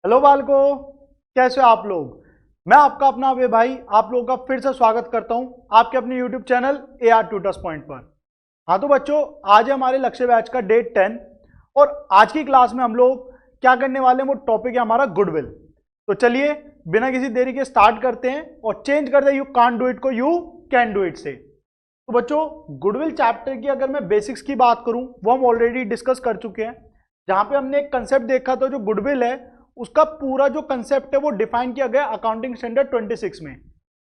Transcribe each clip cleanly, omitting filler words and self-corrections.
Hello बालको, कैसे हो आप लोग। मैं आपका अपना अभय भाई आप लोगों का फिर से स्वागत करता हूं आपके अपने YouTube channel AR tutors point पर। हाँ तो बच्चों, आज है हमारे लक्ष्य बैच का डे 10 और आज की क्लास में हम लोग क्या करने वाले हैं, वो टॉपिक है हमारा गुडविल। तो चलिए बिना किसी देरी के स्टार्ट करते हैं और चेंज करते हैं यू कांट डू इट को यू कैन डू इट से। तो बच्चों, गुडविल चैप्टर की अगर मैं बेसिक्स की बात करूं वो हम ऑलरेडी डिस्कस कर चुके हैं, जहां पे हमने एक कंसेप्ट देखा था। जो गुडविल है उसका पूरा जो कंसेप्ट है वो डिफाइन किया गया अकाउंटिंग स्टैंडर्ड 26 में,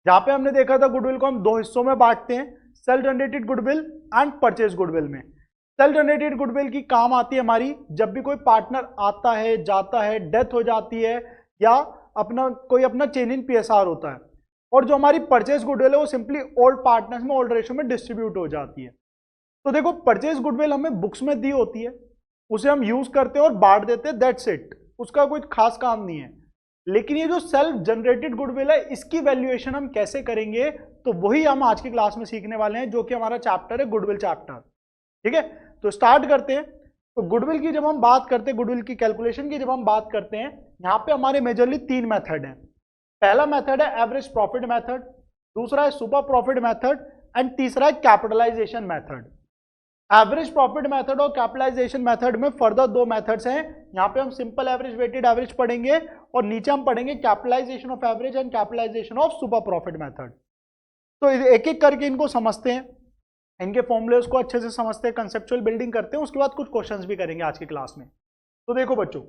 जहां पे हमने देखा था गुडविल को हम दो हिस्सों में बांटते हैं, self generated goodwill and purchase goodwill में। सेल्फ जनरेटेड गुडविल की काम आती है हमारी जब भी कोई पार्टनर आता है, जाता है, डेथ हो जाती है या अपना चेंज इन PSR होता है। और जो हमारी परचेज गुडविल है वो सिंपली ओल्ड पार्टनर्स में ओल्ड रेशियो में डिस्ट्रीब्यूट हो जाती है। तो देखो, परचेज गुडविल हमें बुक्स में दी होती है, उसे हम यूज करते हैं और बांट देते हैं, दैट्स इट, उसका कोई खास काम नहीं है। लेकिन ये जो सेल्फ जनरेटेड गुडविल है इसकी वैल्यूएशन हम कैसे करेंगे, तो वही हम आज की क्लास में सीखने वाले हैं, जो कि हमारा चैप्टर है गुडविल चैप्टर। ठीक है, तो स्टार्ट करते हैं। तो गुडविल की जब हम बात करते हैं, गुडविल की कैलकुलेशन की जब हम बात करते हैं, यहां पे हमारे मेजरली 3 मेथड है। पहला मेथड है एवरेज प्रॉफिट मेथड, दूसरा है सुपर प्रॉफिट मेथड एंड तीसरा है capitalisation method. Average profit method और कैपिटलाइजेशन मेथड में फर्दर 2 मेथड्स हैं। यहां पे हम सिंपल एवरेज, वेटेड एवरेज पढ़ेंगे और नीचे हम पढ़ेंगे capitalisation of average and capitalisation of super profit method. तो एक एक करके इनको समझते हैं, इनके फॉर्मूलेस को अच्छे से समझते हैं, कंसेप्चुअल बिल्डिंग करते हैं, उसके बाद कुछ क्वेश्चंस भी करेंगे आज की क्लास में। तो देखो बच्चों,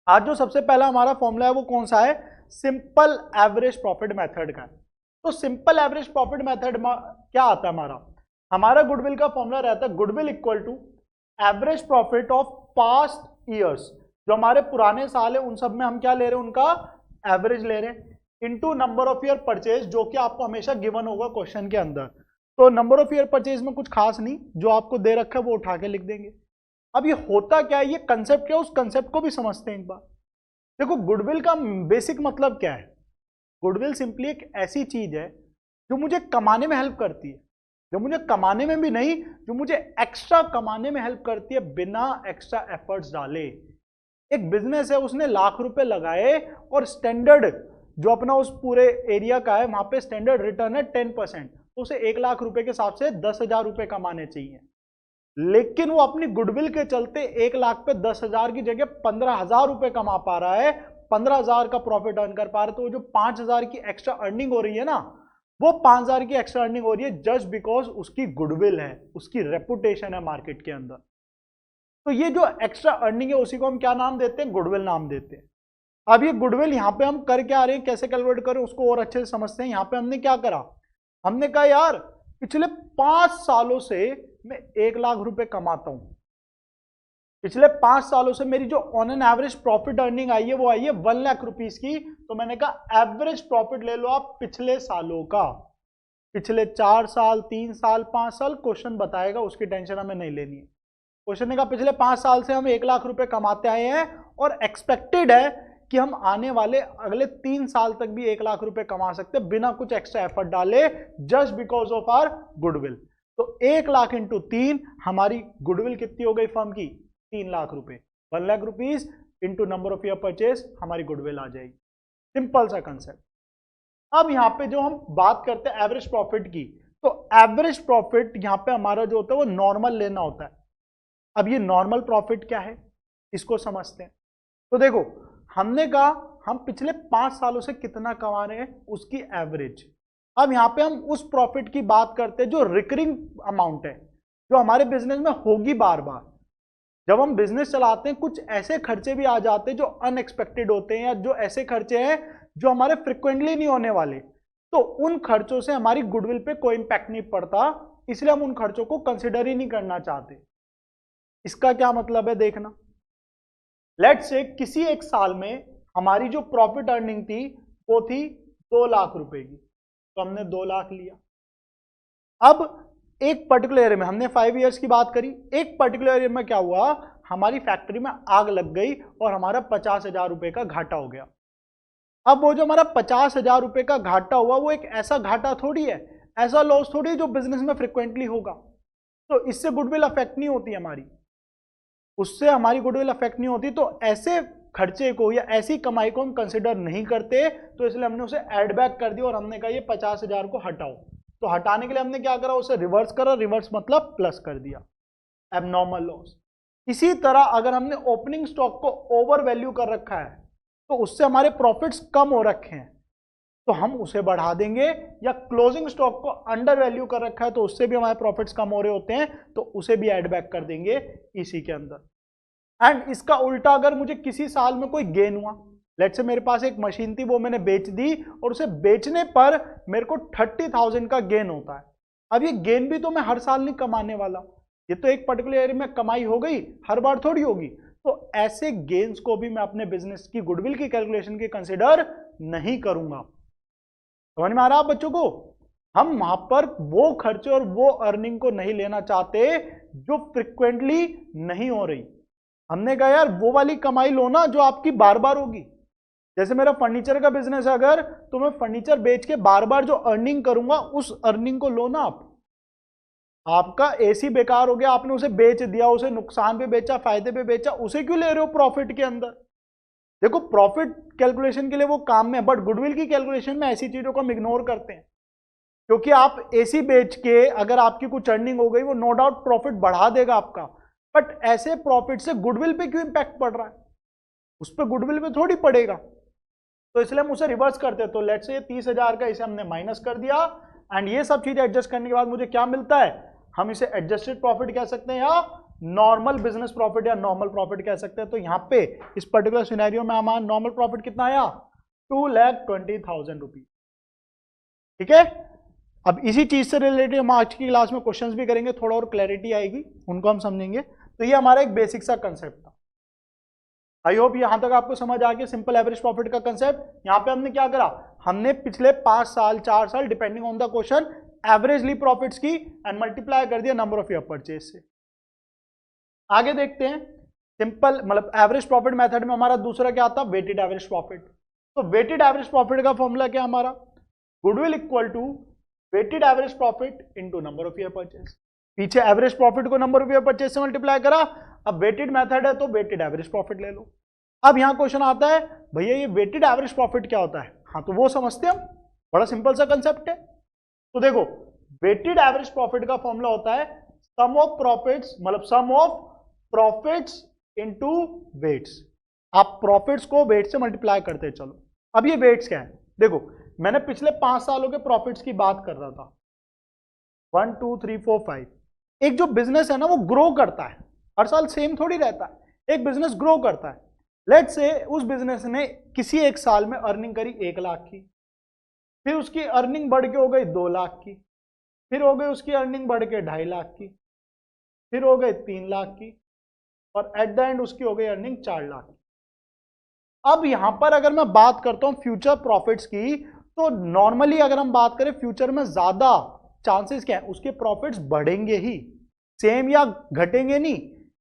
आज जो सबसे पहला हमारा फॉर्मूला है वो कौन सा है, सिंपल एवरेज प्रॉफिट मेथड का। तो सिंपल एवरेज प्रॉफिट मेथड में क्या आता है, हमारा गुडविल का फॉर्मूला रहता है goodwill equal to average profit of past years. जो हमारे पुराने साल है उन सब में हम क्या ले रहे हैं, उनका एवरेज ले रहे हैं, into number of year purchase, जो कि आपको हमेशा गिवन होगा क्वेश्चन के अंदर। तो नंबर ऑफ ईयर परचेज में कुछ खास नहीं, जो आपको दे रखा है वो उठा के लिख देंगे। अब ये होता क्या है, ये कंसेप्ट क्या है, उस कंसेप्ट को भी समझते हैं एक बार। देखो, गुडविल का बेसिक मतलब क्या है। गुडविल सिंपली एक ऐसी चीज है जो मुझे कमाने में हेल्प करती है, जो मुझे कमाने में भी नहीं, जो मुझे एक्स्ट्रा कमाने में हेल्प करती है बिना एक्स्ट्रा एफर्ट्स डाले। एक बिजनेस है, उसने लाख रुपए लगाए और स्टैंडर्ड जो अपना उस पूरे एरिया का है वहां पे स्टैंडर्ड रिटर्न है 10%, तो उसे 1 लाख रुपए के हिसाब से 10,000 रुपए कमाने चाहिए। लेकिन वो अपनी गुडविल के चलते 1 लाख पे 10,000 की जगह 15,000 रुपए कमा पा रहा है, 15,000 का प्रॉफिट अर्न कर पा रहा है। तो वो जो 5,000 की एक्स्ट्रा अर्निंग हो रही है ना, वो 5,000 की एक्स्ट्रा अर्निंग हो रही है जस्ट बिकॉज उसकी गुडविल है, उसकी रेपुटेशन है मार्केट के अंदर। तो ये जो एक्स्ट्रा अर्निंग है उसी को हम क्या नाम देते हैं, गुडविल नाम देते हैं। अब ये गुडविल यहाँ पे हम कर क्या रहे हैं, कैसे कैलकुलेट करें उसको और अच्छे से समझते हैं। यहाँ पे हमने क्या करा, हमने कहा यार पिछले 5 सालों से मैं 1 लाख रुपए कमाता हूं, पिछले 5 सालों से मेरी जो on an average profit earning आई है वो आई है 1 लाख रुपीस की। तो मैंने कहा एवरेज प्रॉफिट ले लो आप पिछले सालों का, पिछले 4 साल, 3 साल, 5 साल, क्वेश्चन बताएगा, उसकी टेंशन हमें नहीं लेनी है। क्वेश्चन ने कहा पिछले 5 साल से हम 1 लाख रुपए कमाते आए हैं और एक्सपेक्टेड है कि हम आने वाले अगले 3 साल तक भी 1 लाख रुपए कमा सकते हैं बिना कुछ एक्स्ट्रा एफर्ट डाले, just because of our goodwill. तो 1 लाख इंटू 3, हमारी गुडविल कितनी हो गई फर्म की, 3 लाख रुपए। 1 lakh rupees into number of year purchase, हमारी गुडविल आ जाएगी। सिंपल सा कंसेप्ट। अब यहां पे जो हम बात करते हैं एवरेज प्रॉफिट की, तो एवरेज प्रॉफिट यहां पे हमारा जो होता है वो नॉर्मल लेना होता है। अब ये नॉर्मल प्रॉफिट क्या है, इसको समझते हैं। तो देखो, हमने कहा हम पिछले 5 सालों से कितना कमा रहे हैं, उसकी एवरेज। अब यहां पे हम उस प्रॉफिट की बात करते हैं जो रिकरिंग अमाउंट है, जो हमारे बिजनेस में होगी बार बार। जब हम बिजनेस चलाते हैं कुछ ऐसे खर्चे भी आ जाते हैं जो अनएक्सपेक्टेड होते हैं, या जो ऐसे खर्चे हैं जो हमारे फ्रिक्वेंटली नहीं होने वाले, तो उन खर्चों से हमारी गुडविल पे कोई इंपैक्ट नहीं पड़ता, इसलिए हम उन खर्चों को कंसिडर ही नहीं करना चाहते। इसका क्या मतलब है, देखना। लेट्स से किसी एक साल में हमारी जो प्रॉफिट अर्निंग थी वो थी 2 लाख रुपए की, तो हमने 2 लाख लिया। अब एक पर्टिकुलर एरिया में हमने 5 इयर्स की बात करी, एक पर्टिकुलर एरिया में क्या हुआ, हमारी फैक्ट्री में आग लग गई और हमारा 50,000 रुपए का घाटा हो गया। अब वो जो हमारा 50,000 रुपए का घाटा हुआ वो एक ऐसा घाटा थोड़ी है, ऐसा लॉस थोड़ी है जो बिजनेस में फ्रिक्वेंटली होगा, तो इससे गुडविल अफेक्ट नहीं होती हमारी, उससे हमारी गुडविल अफेक्ट नहीं होती। तो ऐसे खर्चे को या ऐसी कमाई को हम कंसिडर नहीं करते, तो इसलिए हमने उसे ऐड बैक कर दिया और हमने कहा ये 50,000 को हटाओ। तो हटाने के लिए हमने क्या करा, उसे रिवर्स करा, रिवर्स मतलब प्लस कर दिया, एबनॉर्मल लॉस। इसी तरह अगर हमने ओपनिंग स्टॉक को ओवर वैल्यू कर रखा है तो उससे हमारे प्रॉफिट्स कम हो रखे हैं तो हम उसे बढ़ा देंगे, या क्लोजिंग स्टॉक को अंडर वैल्यू कर रखा है तो उससे भी हमारे प्रॉफिट्स कम हो रहे होते हैं तो उसे भी ऐड बैक कर देंगे इसी के अंदर। एंड इसका उल्टा अगर मुझे किसी साल में कोई गेन हुआ, लेट्स से मेरे पास एक मशीन थी वो मैंने बेच दी और उसे बेचने पर मेरे को 30,000 का गेन होता है। अब ये गेन भी तो मैं हर साल नहीं कमाने वाला, ये तो एक पर्टिकुलर एरिया में कमाई हो गई, हर बार थोड़ी होगी। तो ऐसे गेन्स को भी मैं अपने बिजनेस की गुडविल की कैलकुलेशन की कंसिडर नहीं करूंगा। समझ में आ रहा आप बच्चों को? हम वहां पर वो खर्चे और वो अर्निंग को नहीं लेना चाहते जो फ्रिक्वेंटली नहीं हो रही। हमने कहा यार वो वाली कमाई लो ना जो आपकी बार बार होगी। जैसे मेरा फर्नीचर का बिजनेस है अगर, तो मैं फर्नीचर बेच के बार बार जो अर्निंग करूंगा उस अर्निंग को लो ना आप। आपका एसी बेकार हो गया, आपने उसे बेच दिया, उसे नुकसान पे बेचा, फायदे पे बेचा, उसे क्यों ले रहे हो प्रॉफिट के अंदर? देखो प्रॉफिट कैलकुलेशन के लिए वो काम में है, बट गुडविल की कैलकुलेशन में ऐसी चीजों को हम इग्नोर करते हैं। क्योंकि आप एसी बेच के अगर आपकी कुछ अर्निंग हो गई वो नो डाउट प्रॉफिट बढ़ा देगा आपका, बट ऐसे प्रॉफिट से गुडविल पे क्यों इंपैक्ट पड़ रहा है? उस पर गुडविल पे थोड़ी पड़ेगा। तो इसलिए हम उसे रिवर्स करते हैं। तो लेट्स से 30,000 का इसे हमने माइनस कर दिया एंड ये सब चीजें एडजस्ट करने के बाद मुझे क्या मिलता है, हम इसे एडजस्टेड प्रॉफिट कह सकते हैं या नॉर्मल बिजनेस प्रॉफिट या नॉर्मल प्रॉफिट कह सकते हैं। तो यहाँ पे इस पर्टिकुलर सिनेरियो में हमारा नॉर्मल प्रॉफिट कितना आया, 2,20,000 रुपीज। ठीक है, अब इसी चीज से रिलेटेड हम आज की क्लास में क्वेश्चंस भी करेंगे, थोड़ा और क्लैरिटी आएगी, उनको हम समझेंगे। तो ये हमारा एक बेसिक सा कंसेप्ट था। आई होप यहां तक आपको समझ आ गया सिंपल एवरेज प्रॉफिट का कंसेप्ट। यहां पे हमने क्या करा, हमने पिछले 5 साल 4 साल depending on the question averagely profits की एंड मल्टीप्लाई कर दिया नंबर ऑफ ईयर परचेज से। आगे देखते हैं सिंपल मतलब एवरेज प्रॉफिट मेथड में हमारा दूसरा क्या आता, वेटेड एवरेज प्रॉफिट। तो वेटेड एवरेज प्रॉफिट का फॉर्मूला क्या हमारा, goodwill equal to weighted average profit into number of year purchase. पीछे एवरेज प्रॉफिट को नंबर ऑफ ईयर परचेज से मल्टीप्लाई करा, अब वेटेड मेथड है तो वेटेड एवरेज प्रॉफिट ले लो। अब यहां क्वेश्चन आता है भैया ये वेटेड एवरेज प्रॉफिट क्या होता है? हाँ तो वो समझते हैं हम, बड़ा सिंपल सा कंसेप्ट है। तो देखो वेटेड एवरेज प्रॉफिट का फॉर्मूला होता है सम ऑफ प्रॉफिट्स, मतलब सम ऑफ प्रॉफिट्स इनटू वेट्स। आप प्रॉफिट्स को वेट से मल्टीप्लाई करते चलो। अब ये वेट्स क्या है, देखो मैंने पिछले 5 सालों के प्रॉफिट्स की बात कर रहा था, 1 2 3 4 5। एक जो बिजनेस है ना वो ग्रो करता है, हर साल सेम थोड़ी रहता है, एक बिजनेस ग्रो करता है। लेट्स से उस बिजनेस ने किसी एक साल में अर्निंग करी 1 लाख की, फिर उसकी अर्निंग बढ़ के हो गई 2 लाख की, फिर हो गई उसकी अर्निंग बढ़ के 2.5 लाख की, फिर हो गई 3 लाख की, और एट द एंड उसकी हो गई अर्निंग 4 लाख की। अब यहां पर अगर मैं बात करता हूं फ्यूचर प्रॉफिट्स की, तो नॉर्मली अगर हम बात करें फ्यूचर में ज्यादा चांसेस क्या है, उसके प्रॉफिट्स बढ़ेंगे ही, सेम या घटेंगे नहीं।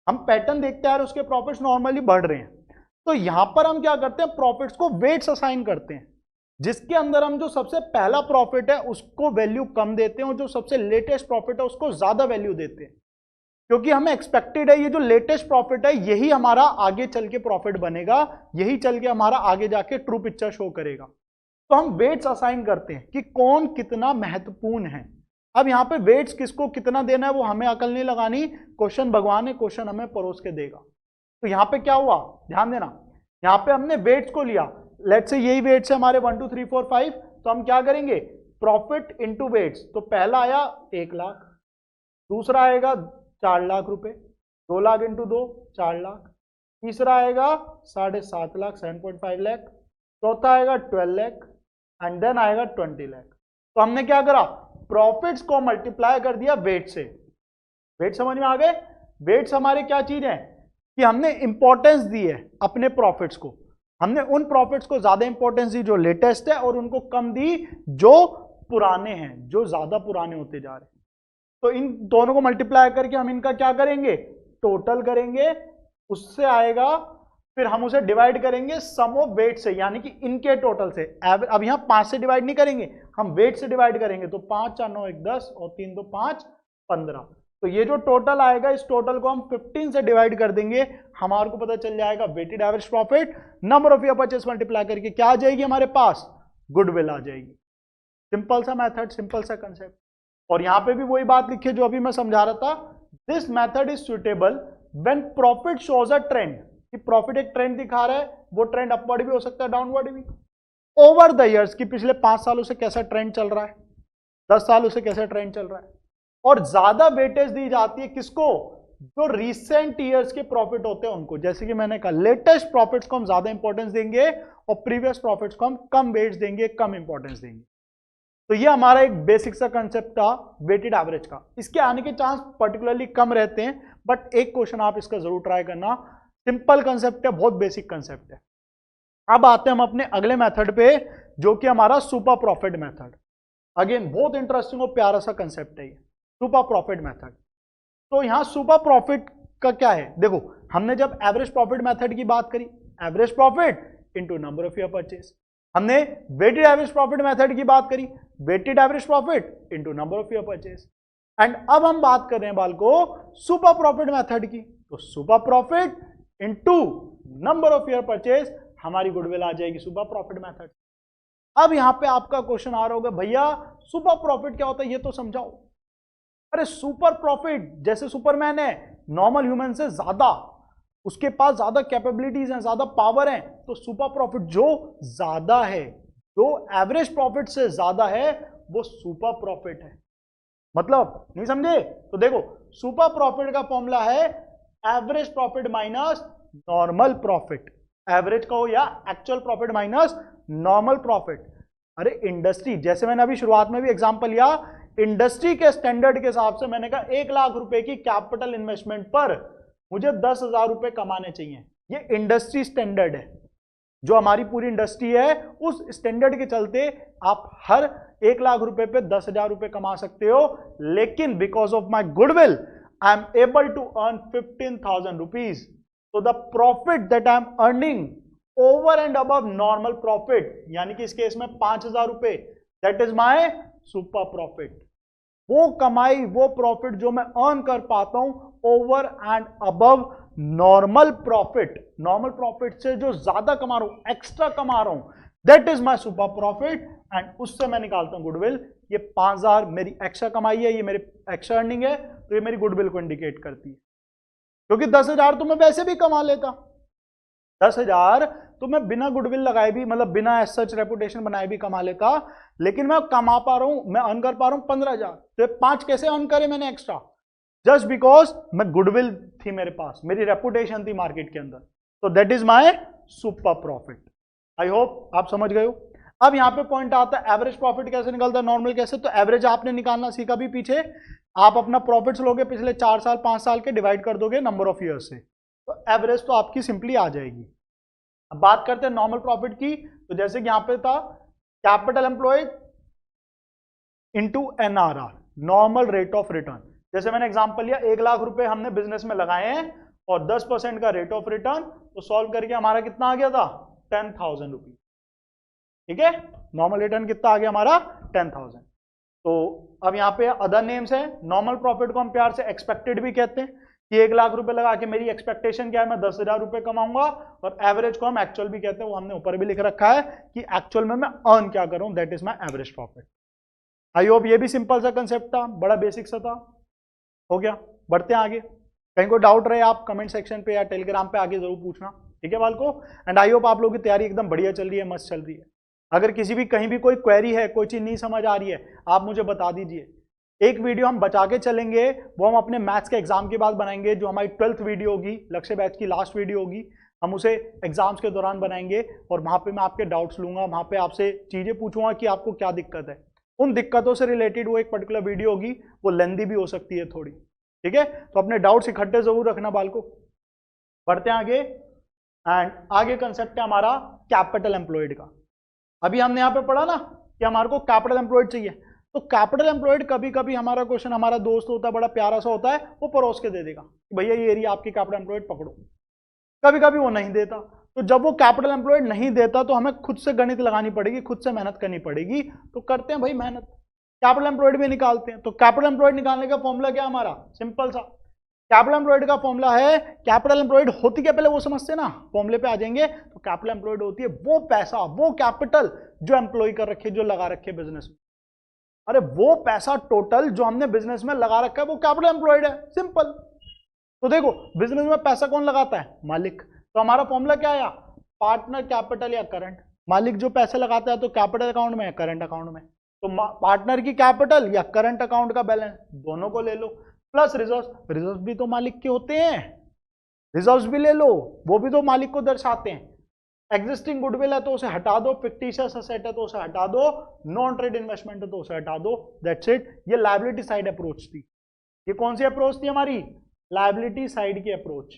हम पैटर्न देखते हैं उसके प्रॉफिट्स नॉर्मली बढ़ रहे हैं। तो यहां पर हम क्या करते हैं, प्रॉफिट्स को वेट्स असाइन करते हैं, जिसके अंदर हम जो सबसे पहला प्रॉफिट है उसको वैल्यू कम देते हैं और जो सबसे लेटेस्ट प्रॉफिट है उसको ज्यादा वैल्यू देते हैं। क्योंकि हमें एक्सपेक्टेड है ये जो लेटेस्ट प्रॉफिट है यही हमारा आगे चल के प्रॉफिट बनेगा, यही चल के हमारा आगे जाके ट्रू पिक्चर शो करेगा। तो हम वेट्स असाइन करते हैं कि कौन कितना महत्वपूर्ण है। अब यहाँ पे वेट्स किसको कितना देना है वो हमें अकल नहीं लगानी, क्वेश्चन भगवान है, क्वेश्चन हमें परोस के देगा। तो यहाँ पे क्या हुआ, ध्यान देना, यहाँ पे हमने वेट्स को लिया, लेट्स से यही वेट्स है हमारे 1 2 3 4 5। तो हम क्या करेंगे, प्रॉफिट इनटू वेट्स। तो पहला आया 1 लाख, दूसरा आएगा 4 लाख रुपए, 2 लाख इंटू 2 4 लाख, तीसरा आएगा 7.5 लाख 7.5 लाख, चौथा आएगा 12 लाख एंड देन आएगा 20 लाख। तो हमने क्या करा, प्रॉफिट्स को मल्टीप्लाई कर दिया वेट से। वेट समझ में आ गए? वेट्स हमारे क्या चीज है कि हमने इंपॉर्टेंस दी है अपने प्रॉफिट्स को, हमने उन प्रॉफिट्स को ज्यादा इंपॉर्टेंस दी जो लेटेस्ट है और उनको कम दी जो पुराने हैं, जो ज्यादा पुराने होते जा रहे हैं। तो इन दोनों को मल्टीप्लाई करके हम इनका क्या करेंगे, टोटल करेंगे, उससे आएगा, फिर हम उसे डिवाइड करेंगे सम ऑफ वेट से, यानी कि इनके टोटल से। अब यहां 5 से डिवाइड नहीं करेंगे, हम वेट से डिवाइड करेंगे। तो 5 4 9 1 10 और 3 2 5 15। तो ये जो टोटल आएगा, इस टोटल को हम 15 से डिवाइड कर देंगे, हमारे को पता चल जाएगा weighted average profit number of year purchase multiply करके क्या आ जाएगी हमारे पास, गुडविल आ जाएगी। सिंपल सा मेथड, सिंपल सा कंसेप्ट। और यहां पे भी वही बात लिखी है जो अभी मैं समझा रहा था, this method is suitable when profit shows a trend, कि प्रॉफिट एक ट्रेंड दिखा रहा है, वो ट्रेंड अपवर्ड भी हो सकता है, डाउनवर्ड भी, ओवर द इयर्स, कि पिछले 5 सालों से कैसा ट्रेंड चल रहा है, 10 सालों से कैसा ट्रेंड चल रहा है। और ज्यादा वेटेज दी जाती है किसको, जो रिसेंट ईयर्स के प्रॉफिट होते हैं उनको, जैसे कि मैंने कहा लेटेस्ट प्रॉफिट्स को हम ज्यादा इंपॉर्टेंस देंगे और प्रीवियस प्रॉफिट्स को हम कम वेट देंगे, कम इंपॉर्टेंस देंगे। तो ये हमारा एक बेसिक सा कंसेप्ट था वेटेड एवरेज का। इसके आने के चांस पर्टिकुलरली कम रहते हैं, बट एक क्वेश्चन आप इसका जरूर ट्राई करना। सिंपल कंसेप्ट है, बहुत बेसिक कंसेप्ट है। अब आते हैं हम अपने अगले मेथड पे, जो कि हमारा सुपर प्रॉफिट मेथड। अगेन बहुत इंटरेस्टिंग और प्यारा सा कंसेप्ट है ये सुपर प्रॉफिट मेथड। तो यहां सुपर प्रॉफिट का क्या है, देखो हमने जब एवरेज प्रॉफिट मेथड की बात करी, average profit into number of year purchase, हमने वेटेड एवरेज प्रॉफिट मेथड की बात करी, weighted average profit into number of year purchase. And अब हम बात कर रहे हैं बाल को सुपर प्रॉफिट मेथड की, तो super profit into number of year purchase, हमारी गुडविल आ जाएगी सुपर प्रॉफिट मेथड। अब यहां पे आपका क्वेश्चन आ रहा होगा, भैया सुपर प्रॉफिट क्या होता है ये तो समझाओ। अरे सुपर प्रॉफिट जैसे सुपरमैन है, नॉर्मल ह्यूमन से ज्यादा, उसके पास ज्यादा कैपेबिलिटीज हैं, ज्यादा पावर है, तो सुपर प्रॉफिट जो ज्यादा है, जो एवरेज प्रॉफिट से ज्यादा है, वो सुपर प्रॉफिट है। मतलब नहीं समझे, तो देखो सुपर प्रॉफिट का फॉर्मूला है average profit minus normal profit, average का हो या actual profit minus normal profit. अरे इंडस्ट्री, जैसे मैंने अभी शुरुआत में भी एग्जांपल लिया, इंडस्ट्री के स्टैंडर्ड के हिसाब से मैंने कहा 1 लाख रुपए की कैपिटल इन्वेस्टमेंट पर मुझे 10,000 रुपए कमाने चाहिए, ये इंडस्ट्री स्टैंडर्ड है। जो हमारी पूरी इंडस्ट्री है उस स्टैंडर्ड के चलते आप हर 1 लाख रुपए पे 10,000 रुपए कमा सकते हो, लेकिन because of my goodwill I am able to earn 15,000 rupees. तो the profit that I am earning over and above normal profit, यानी कि इस केस में 5,000 रुपए, that is my super profit. वो कमाई, वो प्रॉफिट जो मैं अर्न कर पाता हूं over and above normal profit, normal profit से जो ज्यादा कमा रहा हूं, एक्स्ट्रा कमा रहा हूं, that is my super profit. And उससे मैं निकालता हूं गुडविल। ये 5,000 मेरी एक्स्ट्रा कमाई है, ये मेरी एक्स्ट्रा अर्निंग है, तो ये मेरी गुडविल को इंडिकेट करती है। क्योंकि 10,000 तो मैं वैसे भी कमा लेता, 10,000 तो मैं बिना गुडविल लगाए भी, मतलब बिना सच रेपुटेशन बनाए भी कमा लेता, लेकिन मैं कमा पा रहा हूं, मैं अर्न कर पा रहा हूं 15,000। तो 5 कैसे अर्न करे मैंने एक्स्ट्रा, जस्ट बिकॉज मैं गुडविल थी मेरे पास, मेरी रेपुटेशन थी मार्केट के अंदर, तो that is my super profit. I hope आप समझ गए हो। अब यहां पे पॉइंट आता है एवरेज प्रॉफिट कैसे निकलता है, नॉर्मल कैसे। तो एवरेज आपने निकालना सीखा भी पीछे, आप अपना प्रॉफिट्स लोगे पिछले 4 साल 5 साल के, डिवाइड कर दोगे नंबर ऑफ ईयर से, तो एवरेज तो आपकी सिंपली आ जाएगी। अब बात करते हैं नॉर्मल प्रॉफिट की, तो जैसे कि यहां पे था capital employed into NRR, normal rate of return. जैसे मैंने एग्जांपल लिया, 1 लाख रुपए हमने बिजनेस में लगाए हैं और 10% का रेट ऑफ रिटर्न, तो सॉल्व करके हमारा कितना आ गया था, 10,000 रुपीज। ठीक है, नॉर्मल रिटर्न कितना आ गया हमारा, 10,000। तो अब यहाँ पे अदर नेम्स है, नॉर्मल प्रॉफिट को हम प्यार से एक्सपेक्टेड भी कहते हैं, कि 1 लाख रुपए लगा के मेरी एक्सपेक्टेशन क्या है, मैं 10,000 रुपए कमाऊंगा। और एवरेज को हम एक्चुअल भी कहते हैं, वो हमने ऊपर भी लिख रखा है कि एक्चुअल में मैं अर्न क्या करूं, that is my average profit. I hope ये भी सिंपल सा कंसेप्ट था, बड़ा बेसिक सा था। हो गया, बढ़ते हैं आगे। कहीं कोई डाउट रहे आप कमेंट सेक्शन पे या टेलीग्राम पे आगे जरूर पूछना, ठीक है बाल को। एंड आई होप आप लोगों की तैयारी एकदम बढ़िया चल रही है, मस्त चल रही है। अगर किसी भी कहीं भी कोई क्वेरी है, कोई चीज नहीं समझ आ रही है, आप मुझे बता दीजिए। एक वीडियो हम बचा के चलेंगे, वो हम अपने मैथ्स के एग्जाम के बाद बनाएंगे, जो हमारी 12th वीडियो होगी, लक्ष्य बैच की लास्ट वीडियो होगी, हम उसे एग्जाम्स के दौरान बनाएंगे। और वहां पे मैं आपके डाउट्स लूंगा, वहां पे आपसे चीजें पूछूंगा कि आपको क्या दिक्कत है, उन दिक्कतों से रिलेटेड वो एक पर्टिकुलर वीडियो होगी, वो लेंदी भी हो सकती है थोड़ी, ठीक है। तो अपने डाउट्स इकट्ठे जरूर रखना बाल को। बढ़ते हैं आगे। एंड आगे कंसेप्ट है हमारा कैपिटल एम्प्लॉयड का। अभी हमने यहाँ पे पढ़ा ना कि हमारे को कैपिटल एम्प्लॉयड चाहिए, तो कैपिटल एम्प्लॉयड कभी कभी हमारा क्वेश्चन, हमारा दोस्त होता है बड़ा प्यारा सा होता है, वो परोस के दे देगा भैया ये एरिया आपकी कैपिटल एम्प्लॉयड पकड़ो। कभी कभी वो नहीं देता, तो जब वो कैपिटल एम्प्लॉयड नहीं देता तो हमें खुद से गणित लगानी पड़ेगी, खुद से मेहनत करनी पड़ेगी। तो करते हैं भाई मेहनत, कैपिटल एम्प्लॉयड भी निकालते हैं। तो कैपिटल एम्प्लॉयड निकालने का फॉर्मूला क्या हमारा, सिंपल सा, कैपिटल एम्प्लॉयड का फॉर्मूला है, कैपिटल एम्प्लॉयड होती क्या पहले वो समझते ना, फॉर्मूले पे आ जाएंगे। तो कैपिटल एम्प्लॉयड होती है वो पैसा, वो कैपिटल जो एम्प्लॉय कर रखे, जो लगा रखे बिजनेस में। अरे वो पैसा टोटल जो हमने बिजनेस में लगा रखा है वो कैपिटल एम्प्लॉयड है, सिंपल। तो देखो बिजनेस में पैसा कौन लगाता है, मालिक। तो हमारा फॉर्मूला क्या आया, पार्टनर कैपिटल या करंट। मालिक जो पैसे लगाता है तो कैपिटल अकाउंट में या करंट अकाउंट में, तो पार्टनर की कैपिटल या करंट अकाउंट का बैलेंस दोनों को ले लो, प्लस रिजर्व। रिजर्व भी तो मालिक के होते हैं, रिजर्व्स भी ले लो, वो भी तो मालिक को दर्शाते हैं। एग्जिस्टिंग गुडविल है तो उसे हटा दो, फिक्टिशियस एसेट है तो उसे हटा दो, नॉन ट्रेड इन्वेस्टमेंट है तो उसे हटा दो, दैट्स इट। ये लायबिलिटी साइड अप्रोच थी। ये कौन सी अप्रोच थी हमारी, लायबिलिटी साइड की अप्रोच।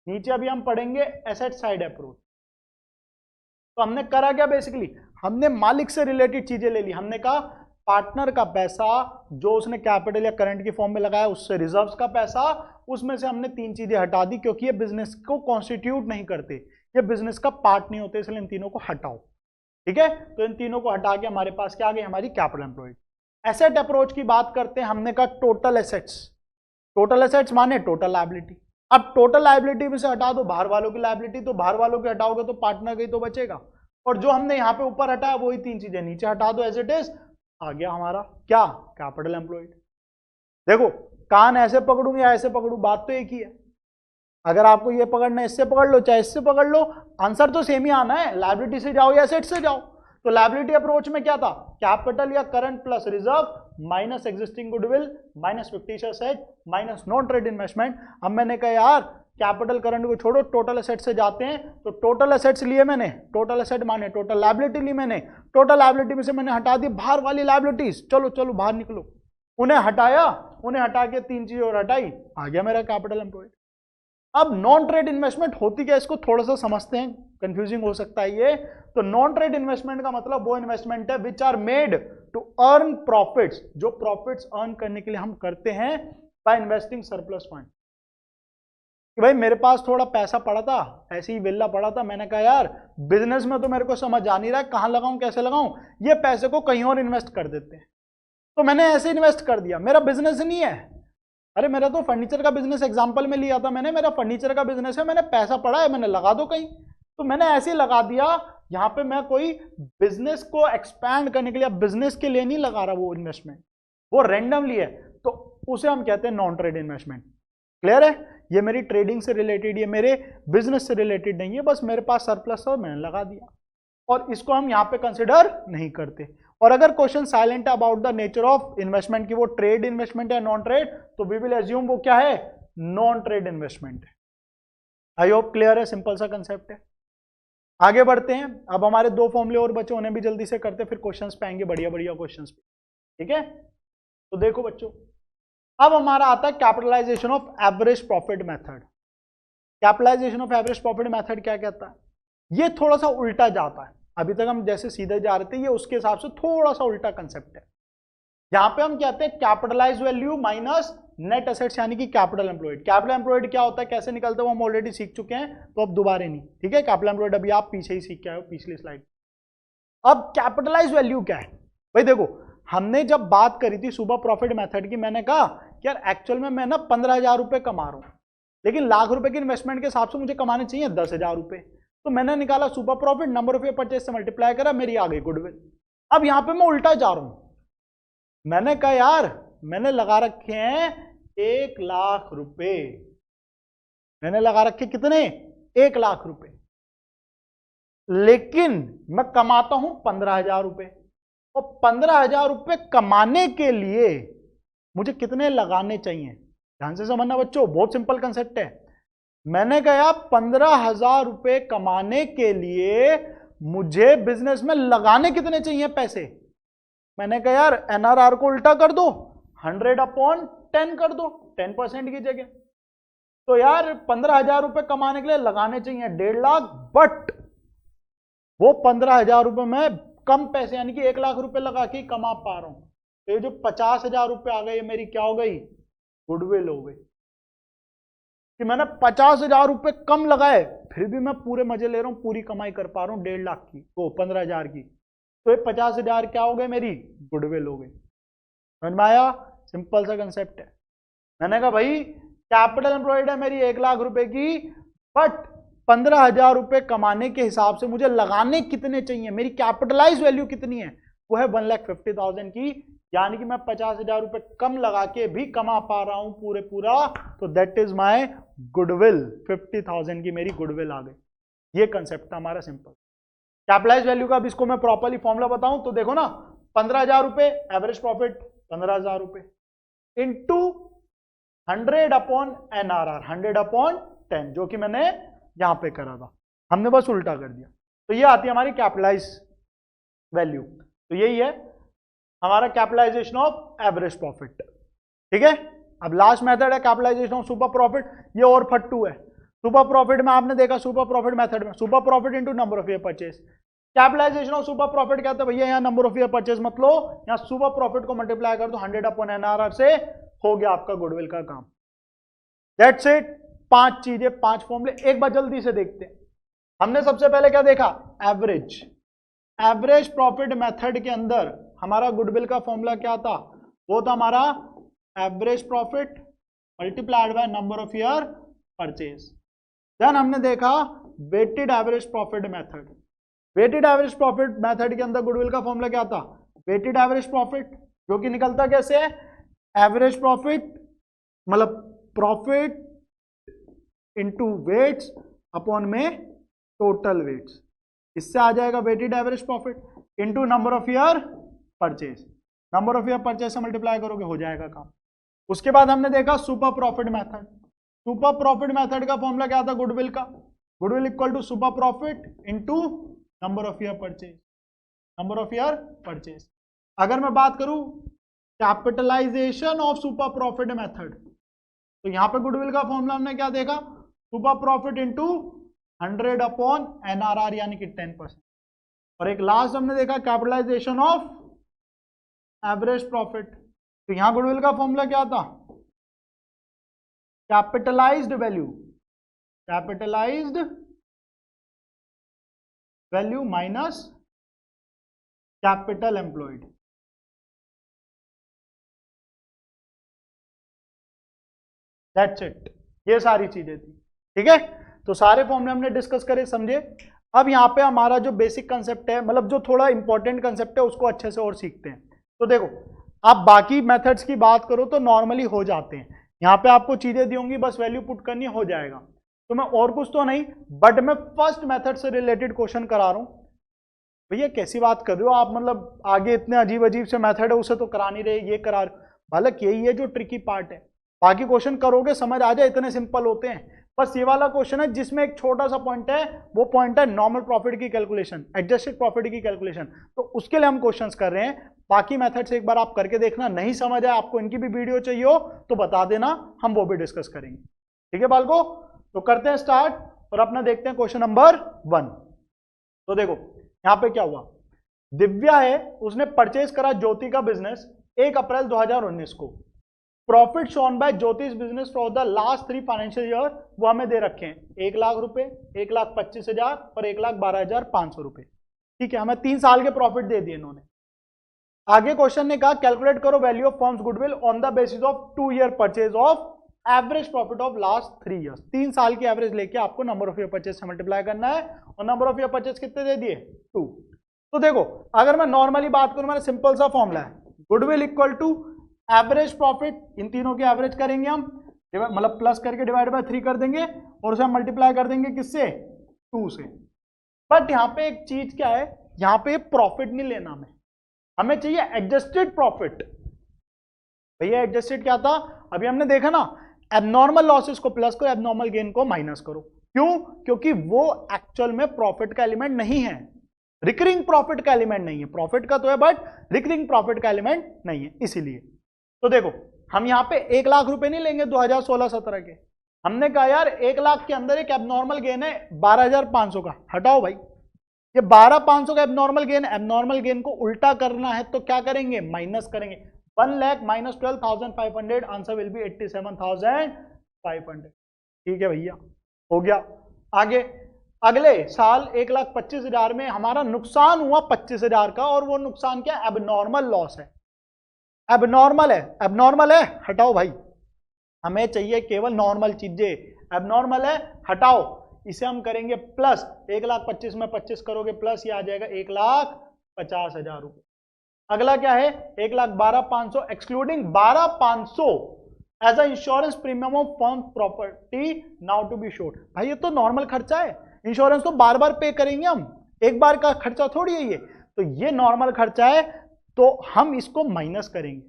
नीचे अभी हम पढ़ेंगे एसेट साइड अप्रोच। तो हमने करा क्या, बेसिकली हमने मालिक से रिलेटेड चीजें ले ली। हमने कहा पार्टनर का पैसा जो उसने कैपिटल या करंट की फॉर्म में लगाया, उससे रिजर्व्स का पैसा, उसमें से हमने तीन चीजें हटा दी क्योंकि ये बिजनेस को कॉन्स्टिट्यूट नहीं करते, ये बिजनेस का पार्ट नहीं होते, इसलिए इन तीनों को हटाओ। ठीक है, तो इन तीनों को हटा के हमारे पास क्या आ गई, हमारी कैपिटल एम्प्लॉयड। एसेट अप्रोच की बात करते हैं, हमने कहा टोटल एसेट्स। टोटल एसेट्स माने टोटल लायबिलिटी। अब टोटल लायबिलिटी में से हटा दो बाहर वालों की लायबिलिटी, तो बाहर वालों की हटाओगे तो पार्टनर का ही तो बचेगा। और जो हमने यहाँ पे ऊपर हटाया वही तीन चीजें नीचे हटा दो, एज इट इज। आ गया हमारा क्या, कैपिटल एम्प्लॉयड। देखो कान ऐसे पकड़ूं या ऐसे पकड़ूं, बात तो एक ही है। अगर आपको ये पकड़ना है इससे पकड़ लो चाहे इससे पकड़ लो, आंसर तो सेम ही आना है, लायबिलिटी से जाओ या एसेट से जाओ। तो लायबिलिटी अप्रोच में क्या था, कैपिटल या current plus reserve minus existing goodwill minus fictitious asset minus non trade investment. अब मैंने कहा यार कैपिटल करंट को छोड़ो, टोटल एसेट से जाते हैं। तो टोटल एसेट्स लिए मैंने, टोटल एसेट माने टोटल लायबिलिटी ली मैंने, टोटल लायबिलिटी में से मैंने हटा दी बाहर वाली लायबिलिटीज। चलो चलो बाहर निकलो, उन्हें हटाया, उन्हें हटा के तीन चीजें और हटाई, आ गया मेरा कैपिटल एम्प्लॉयड। अब नॉन ट्रेड इन्वेस्टमेंट होती क्या, इसको थोड़ा सा समझते हैं, कंफ्यूजिंग हो सकता है ये। तो नॉन ट्रेड इन्वेस्टमेंट का मतलब वो इन्वेस्टमेंट है which are made to earn profits, जो प्रॉफिट्स अर्न करने के लिए हम करते हैं बाय इन्वेस्टिंग सरप्लस फंड। कि भाई मेरे पास थोड़ा पैसा पड़ा था, ऐसे ही विल्ला पड़ा था, मैंने कहा यार बिजनेस में तो मेरे को समझ आ नहीं रहा है कहां लगाऊं कैसे लगाऊं, ये पैसे को कहीं और इन्वेस्ट कर देते हैं। तो मैंने ऐसे इन्वेस्ट कर दिया, मेरा बिजनेस नहीं है। अरे मेरा तो फर्नीचर का बिजनेस एग्जांपल में लिया था मैंने, मेरा फर्नीचर का बिजनेस है, मैंने पैसा पड़ा है, मैंने लगा दो कहीं। तो मैंने ऐसे ही लगा दिया, यहां पे मैं कोई बिजनेस को एक्सपैंड करने के लिए, बिजनेस के लिए नहीं लगा रहा वो इन्वेस्टमेंट, वो रैंडमली है, तो उसे हम कहते हैं नॉन ट्रेड इन्वेस्टमेंट। क्लियर है, ये मेरी ट्रेडिंग से रिलेटेड, ये मेरे बिजनेस से रिलेटेड नहीं है, बस मेरे पास सरप्लस था मैंने लगा दिया, और इसको हम यहां पे कंसिडर नहीं करते। और अगर क्वेश्चन साइलेंट है about the nature of investment की वो ट्रेड इन्वेस्टमेंट है नॉन ट्रेड, तो वी विल एज्यूम वो क्या है, नॉन ट्रेड इन्वेस्टमेंट है। आई होप क्लियर है, सिंपल सा कंसेप्ट है। आगे बढ़ते हैं, अब हमारे दो फॉर्मूले और बच्चों, उन्हें भी जल्दी से करते, फिर क्वेश्चंस पे आएंगे, बढ़िया बढ़िया क्वेश्चंस पे। ठीक है, तो देखो बच्चों, अब हमारा आता है capitalisation of average profit method. Capitalisation of average profit method क्या कहता है, ये थोड़ा सा उल्टा जाता है, अभी तक हम जैसे सीधे जा रहे थे, ये उसके हिसाब से थोड़ा सा उल्टा कंसेप्ट है। यहां पे हम कहते हैं capitalise value minus net assets, यानी कि कैपिटल एम्प्लॉयड। कैपिटल एम्प्लॉयड क्या होता है, कैसे निकलता है, वो हम ऑलरेडी सीख चुके हैं, तो अब दोबारा नहीं। ठीक है, कैपिटल एम्प्लॉयड अभी आप पीछे ही सीख के आए हो, पिछली स्लाइड। अब कैपिटलाइज वैल्यू क्या है, भाई देखो हमने जब बात करी थी सुपर प्रॉफिट मेथड की, मैंने कहा कि यार एक्चुअल में मैं ना 15,000 रुपए कमा रहा हूं, लेकिन लाख रुपए की इन्वेस्टमेंट के हिसाब से मुझे कमाने चाहिए 10,000 रुपए। तो मैंने निकाला super profit, number of purchase से मल्टीप्लाई करा, मेरी आ गई गुडविल। अब यहां पे मैं उल्टा जा रहा हूं, मैंने कहा यार मैंने लगा रखे हैं 1 लाख रुपए, मैंने लगा रखे कितने, 1 लाख रुपए, लेकिन मैं कमाता हूं 15,000 रुपए। और 15,000 रुपए कमाने के लिए मुझे कितने लगाने चाहिए, ध्यान से समझना बच्चों, बहुत सिंपल कंसेप्ट है। मैंने कहा 15,000 रुपए कमाने के लिए मुझे बिजनेस में लगाने कितने चाहिए पैसे। मैंने कहा यार एनआरआर को उल्टा कर दो, 100/10 कर दो, 10% की जगह। तो यार 15,000 रुपए कमाने के लिए लगाने चाहिए 1.5 लाख, बट वो 15,000 रुपए में कम पैसे यानी कि 1 लाख रुपए लगा के कमा पा रहा हूं। तो ये जो 50,000 रुपए आ गए, ये मेरी क्या हो गई, गुडविल हो गई। कि मैंने 50,000 रुपए कम लगाए, फिर भी मैं पूरे मजे ले रहा हूं, पूरी कमाई कर पा रहा हूं 1.5 लाख की, वो 15,000 की। तो ये 50,000 क्या हो गए, मेरी गुडविल हो गई। समझ में आया? सिंपल सा कंसेप्ट है। मैंने कहा भाई कैपिटल एम्प्लॉयड है मेरी 1 लाख रुपए की, बट 15,000 रुपए कमाने के हिसाब से मुझे लगाने कितने चाहिए, मेरी कैपिटलाइज वैल्यू कितनी है, वो है 1,50,000 की, यानी कि मैं 50,000 रुपए कम लगा के भी कमा पा रहा हूं पूरे पूरा, तो दैट इज माय गुडविल। 50,000 की मेरी गुडविल आ गई। ये कंसेप्ट था हमारा सिंपल कैपिटलाइज वैल्यू का। अब इसको मैं प्रॉपर्ली फॉर्मूला बताऊं तो देखो ना, 15,000 रुपए एवरेज प्रॉफिट 15,000 रुपए इंटू 100 अपॉन NRR 100 अपॉन 10, जो कि मैंने यहां पे करा था, हमने बस उल्टा कर दिया। तो ये आती है हमारी कैपिटलाइज वैल्यू। तो यही है हमारा कैपिटलाइजेशन ऑफ एवरेज प्रॉफिट। ठीक है, अब लास्ट मेथड है कैपिटलाइजेशन ऑफ सुपर प्रॉफिट। ये और फट्टू है। सुपर प्रॉफिट में आपने देखा, सुपर प्रॉफिट मेथड में super profit into number of year purchase. Capitalisation of super profit क्या था भैया, यहाँ नंबर ऑफ ईयर परचेज मत लो, यहाँ सुपर प्रॉफिट को मल्टीप्लाई कर दो 100 अपॉन NRR से, हो गया आपका गुडविल का काम। That's it. 5 चीजें, 5 फॉर्मूले, एक बार जल्दी से देखते हैं। हमने सबसे पहले क्या देखा, एवरेज। एवरेज प्रॉफिट मेथड के अंदर हमारा गुडविल का फॉर्मूला क्या था, वो था हमारा average profit multiplied by number of year purchase. Then हमने देखा weighted average profit method. Weighted average profit method के अंदर गुडविल का फॉर्मूला क्या था, वेटेड एवरेज प्रॉफिट, जो कि निकलता कैसे है, एवरेज प्रॉफिट मतलब प्रॉफिट इनटू वेट्स अपॉन में टोटल वेट्स, इससे आ जाएगा weighted average profit into number of year purchase. Number of year purchase से मल्टीप्लाई करोगे, हो जाएगा काम। उसके बाद हमने देखा super profit method. Super profit method का फॉर्मूला क्या था गुडविल का, goodwill equal to super profit into number of year purchase, number of year purchase. अगर मैं बात करूं capitalisation of super profit method, तो यहां पे गुडविल का फॉर्मूला हमने क्या देखा, super profit into 100 upon NRR यानी कि 10%। और एक लास्ट हमने देखा कैपिटलाइजेशन ऑफ एवरेज प्रॉफिट, तो यहां गुडविल का फॉर्मूला क्या था, capitalised value, capitalised value minus capital employed. That's it, ये सारी चीजें थी। ठीक है, तो सारे फॉर्मूले हमने डिस्कस करे, समझे। अब यहाँ पे हमारा जो बेसिक कंसेप्ट है, मतलब जो थोड़ा इंपॉर्टेंट कंसेप्ट है, उसको अच्छे से और सीखते हैं। तो देखो, आप बाकी मेथड्स की बात करो तो नॉर्मली हो जाते हैं, यहाँ पे आपको चीजें दी होंगी, बस वैल्यू पुट करनी, हो जाएगा। तो मैं और कुछ तो नहीं, बट मैं फर्स्ट मेथड से रिलेटेड क्वेश्चन करा रहा हूँ। भैया कैसी बात कर रहे हो आप, मतलब आगे इतने अजीब अजीब से मेथड है, उसे तो करा नहीं रहे, ये करा रहे। हालांकि यही है जो ट्रिकी पार्ट है, बाकी क्वेश्चन करोगे समझ आ जाए, इतने सिंपल होते हैं। बस ये वाला क्वेश्चन है जिसमें एक छोटा सा पॉइंट है, वो पॉइंट है नॉर्मल प्रॉफिट की कैलकुलेशन, एडजस्टेड प्रॉफिट की कैलकुलेशन। तो उसके लिए हम क्वेश्चंस कर रहे हैं। बाकी मेथड से एक बार आप करके देखना, नहीं समझ आए, आपको इनकी भी वीडियो चाहिए हो तो बता देना, हम वो भी डिस्कस करेंगे। ठीक है बालको, तो करते हैं स्टार्ट और अपना देखते हैं क्वेश्चन नंबर 1। तो देखो यहां पे क्या हुआ, दिव्या है, उसने परचेज करा ज्योति का बिजनेस 1 अप्रैल 2019 को। प्रॉफिट शोन बाय ज्योतिष business for the last 3 financial year वो हमें दे रखे हैं, 1 लाख रुपए, 1,25,000 और 1,12,500 रुपए। ठीक है, हमें 3 साल के प्रॉफिट दे दिए इन्होंने। आगे क्वेश्चन ने कहा कैलकुलेट करो value of firms goodwill on the basis of 2 year purchase of average profit of last 3 years. 3 साल की एवरेज लेके आपको नंबर ऑफ ईयर परचेज से मल्टीप्लाई करना है, और नंबर ऑफ ईयर परचेज कितने दे दिए, 2। तो देखो अगर मैं नॉर्मली बात करूं, मेरा सिंपल सा फॉर्मूला है, goodwill equal to average profit, इन तीनों की एवरेज करेंगे हम, मतलब प्लस करके डिवाइड बाय 3 कर देंगे, और उसे हम मल्टीप्लाई कर देंगे किससे, 2 से। बट यहाँ पे एक चीज क्या है, यहाँ पे प्रॉफिट नहीं लेना हमें चाहिए एडजस्टेड प्रॉफिट। भैया एडजस्टेड क्या था, अभी हमने देखा ना, एबनॉर्मल लॉसेस को प्लस करो, एबनॉर्मल गेन को माइनस करो। क्यों, क्योंकि वो एक्चुअल में प्रॉफिट का एलिमेंट नहीं है, रिकरिंग प्रॉफिट का एलिमेंट नहीं है। प्रॉफिट का तो है बट रिकरिंग प्रॉफिट का एलिमेंट नहीं है, इसीलिए। तो देखो हम यहां पे 1 लाख रुपए नहीं लेंगे 2016-17 के, हमने कहा यार 1 लाख के अंदर एक एबनॉर्मल गेन है 12,500 का, हटाओ भाई, ये 12,500 का एबनॉर्मल गेन, एबनॉर्मल गेन को उल्टा करना है तो क्या करेंगे, माइनस करेंगे। 1 lakh minus 12,500, answer will be 87,500। ठीक है भैया, हो गया। आगे अगले साल 1,25,000 में हमारा नुकसान हुआ 25,000 का, और वो नुकसान क्या, एबनॉर्मल लॉस है, एबनॉर्मल है, एबनॉर्मल है, हटाओ भाई, हमें चाहिए केवल नॉर्मल चीजें, एबनॉर्मल है हटाओ, इसे हम करेंगे प्लस, 1,25,000 में 25 करोगे प्लस, ये आ जाएगा 1,50,000 रुपये। अगला क्या है, 1,12,500 excluding 12,500 as a insurance premium of firm property now to be showed. भाई ये तो नॉर्मल खर्चा है, इंश्योरेंस तो बार बार पे करेंगे हम, एक बार का खर्चा थोड़ी है ये, तो ये नॉर्मल खर्चा है, तो हम इसको माइनस करेंगे।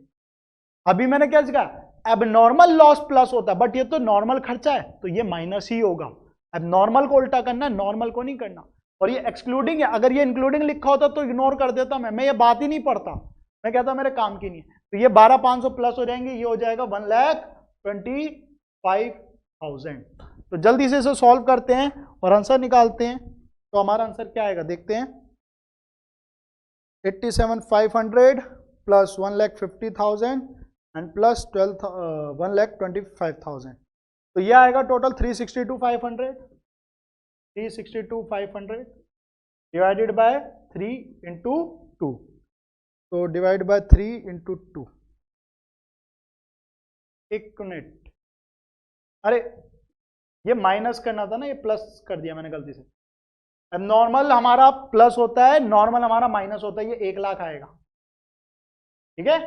अभी मैंने क्या सिखाया, एबनॉर्मल लॉस प्लस होता है, बट ये तो नॉर्मल खर्चा है तो ये माइनस ही होगा। अब नॉर्मल को उल्टा करना है, नॉर्मल को नहीं करना। और ये एक्सक्लूडिंग है, अगर ये इंक्लूडिंग लिखा होता तो इग्नोर कर देता मैं ये बात ही नहीं पढ़ता, मैं कहता मेरे काम की नहीं है। तो ये 12,500 प्लस हो जाएंगे, ये हो जाएगा 1,25,000। तो जल्दी से इसे सॉल्व करते हैं और आंसर निकालते हैं। तो हमारा आंसर क्या आएगा देखते हैं, 87,500 प्लस 1,50,000 एंड प्लस 1,25,000, तो ये आएगा टोटल 362,500, 362,500 डिवाइडेड बाय 3 इंटू 2, तो डिवाइड बाय 3 इंटू 2, एक मिनट, अरे ये माइनस करना था ना, ये प्लस कर दिया मैंने गलती से। अब नॉर्मल हमारा प्लस होता है, नॉर्मल हमारा माइनस होता है, ये 1 लाख आएगा, ठीक है,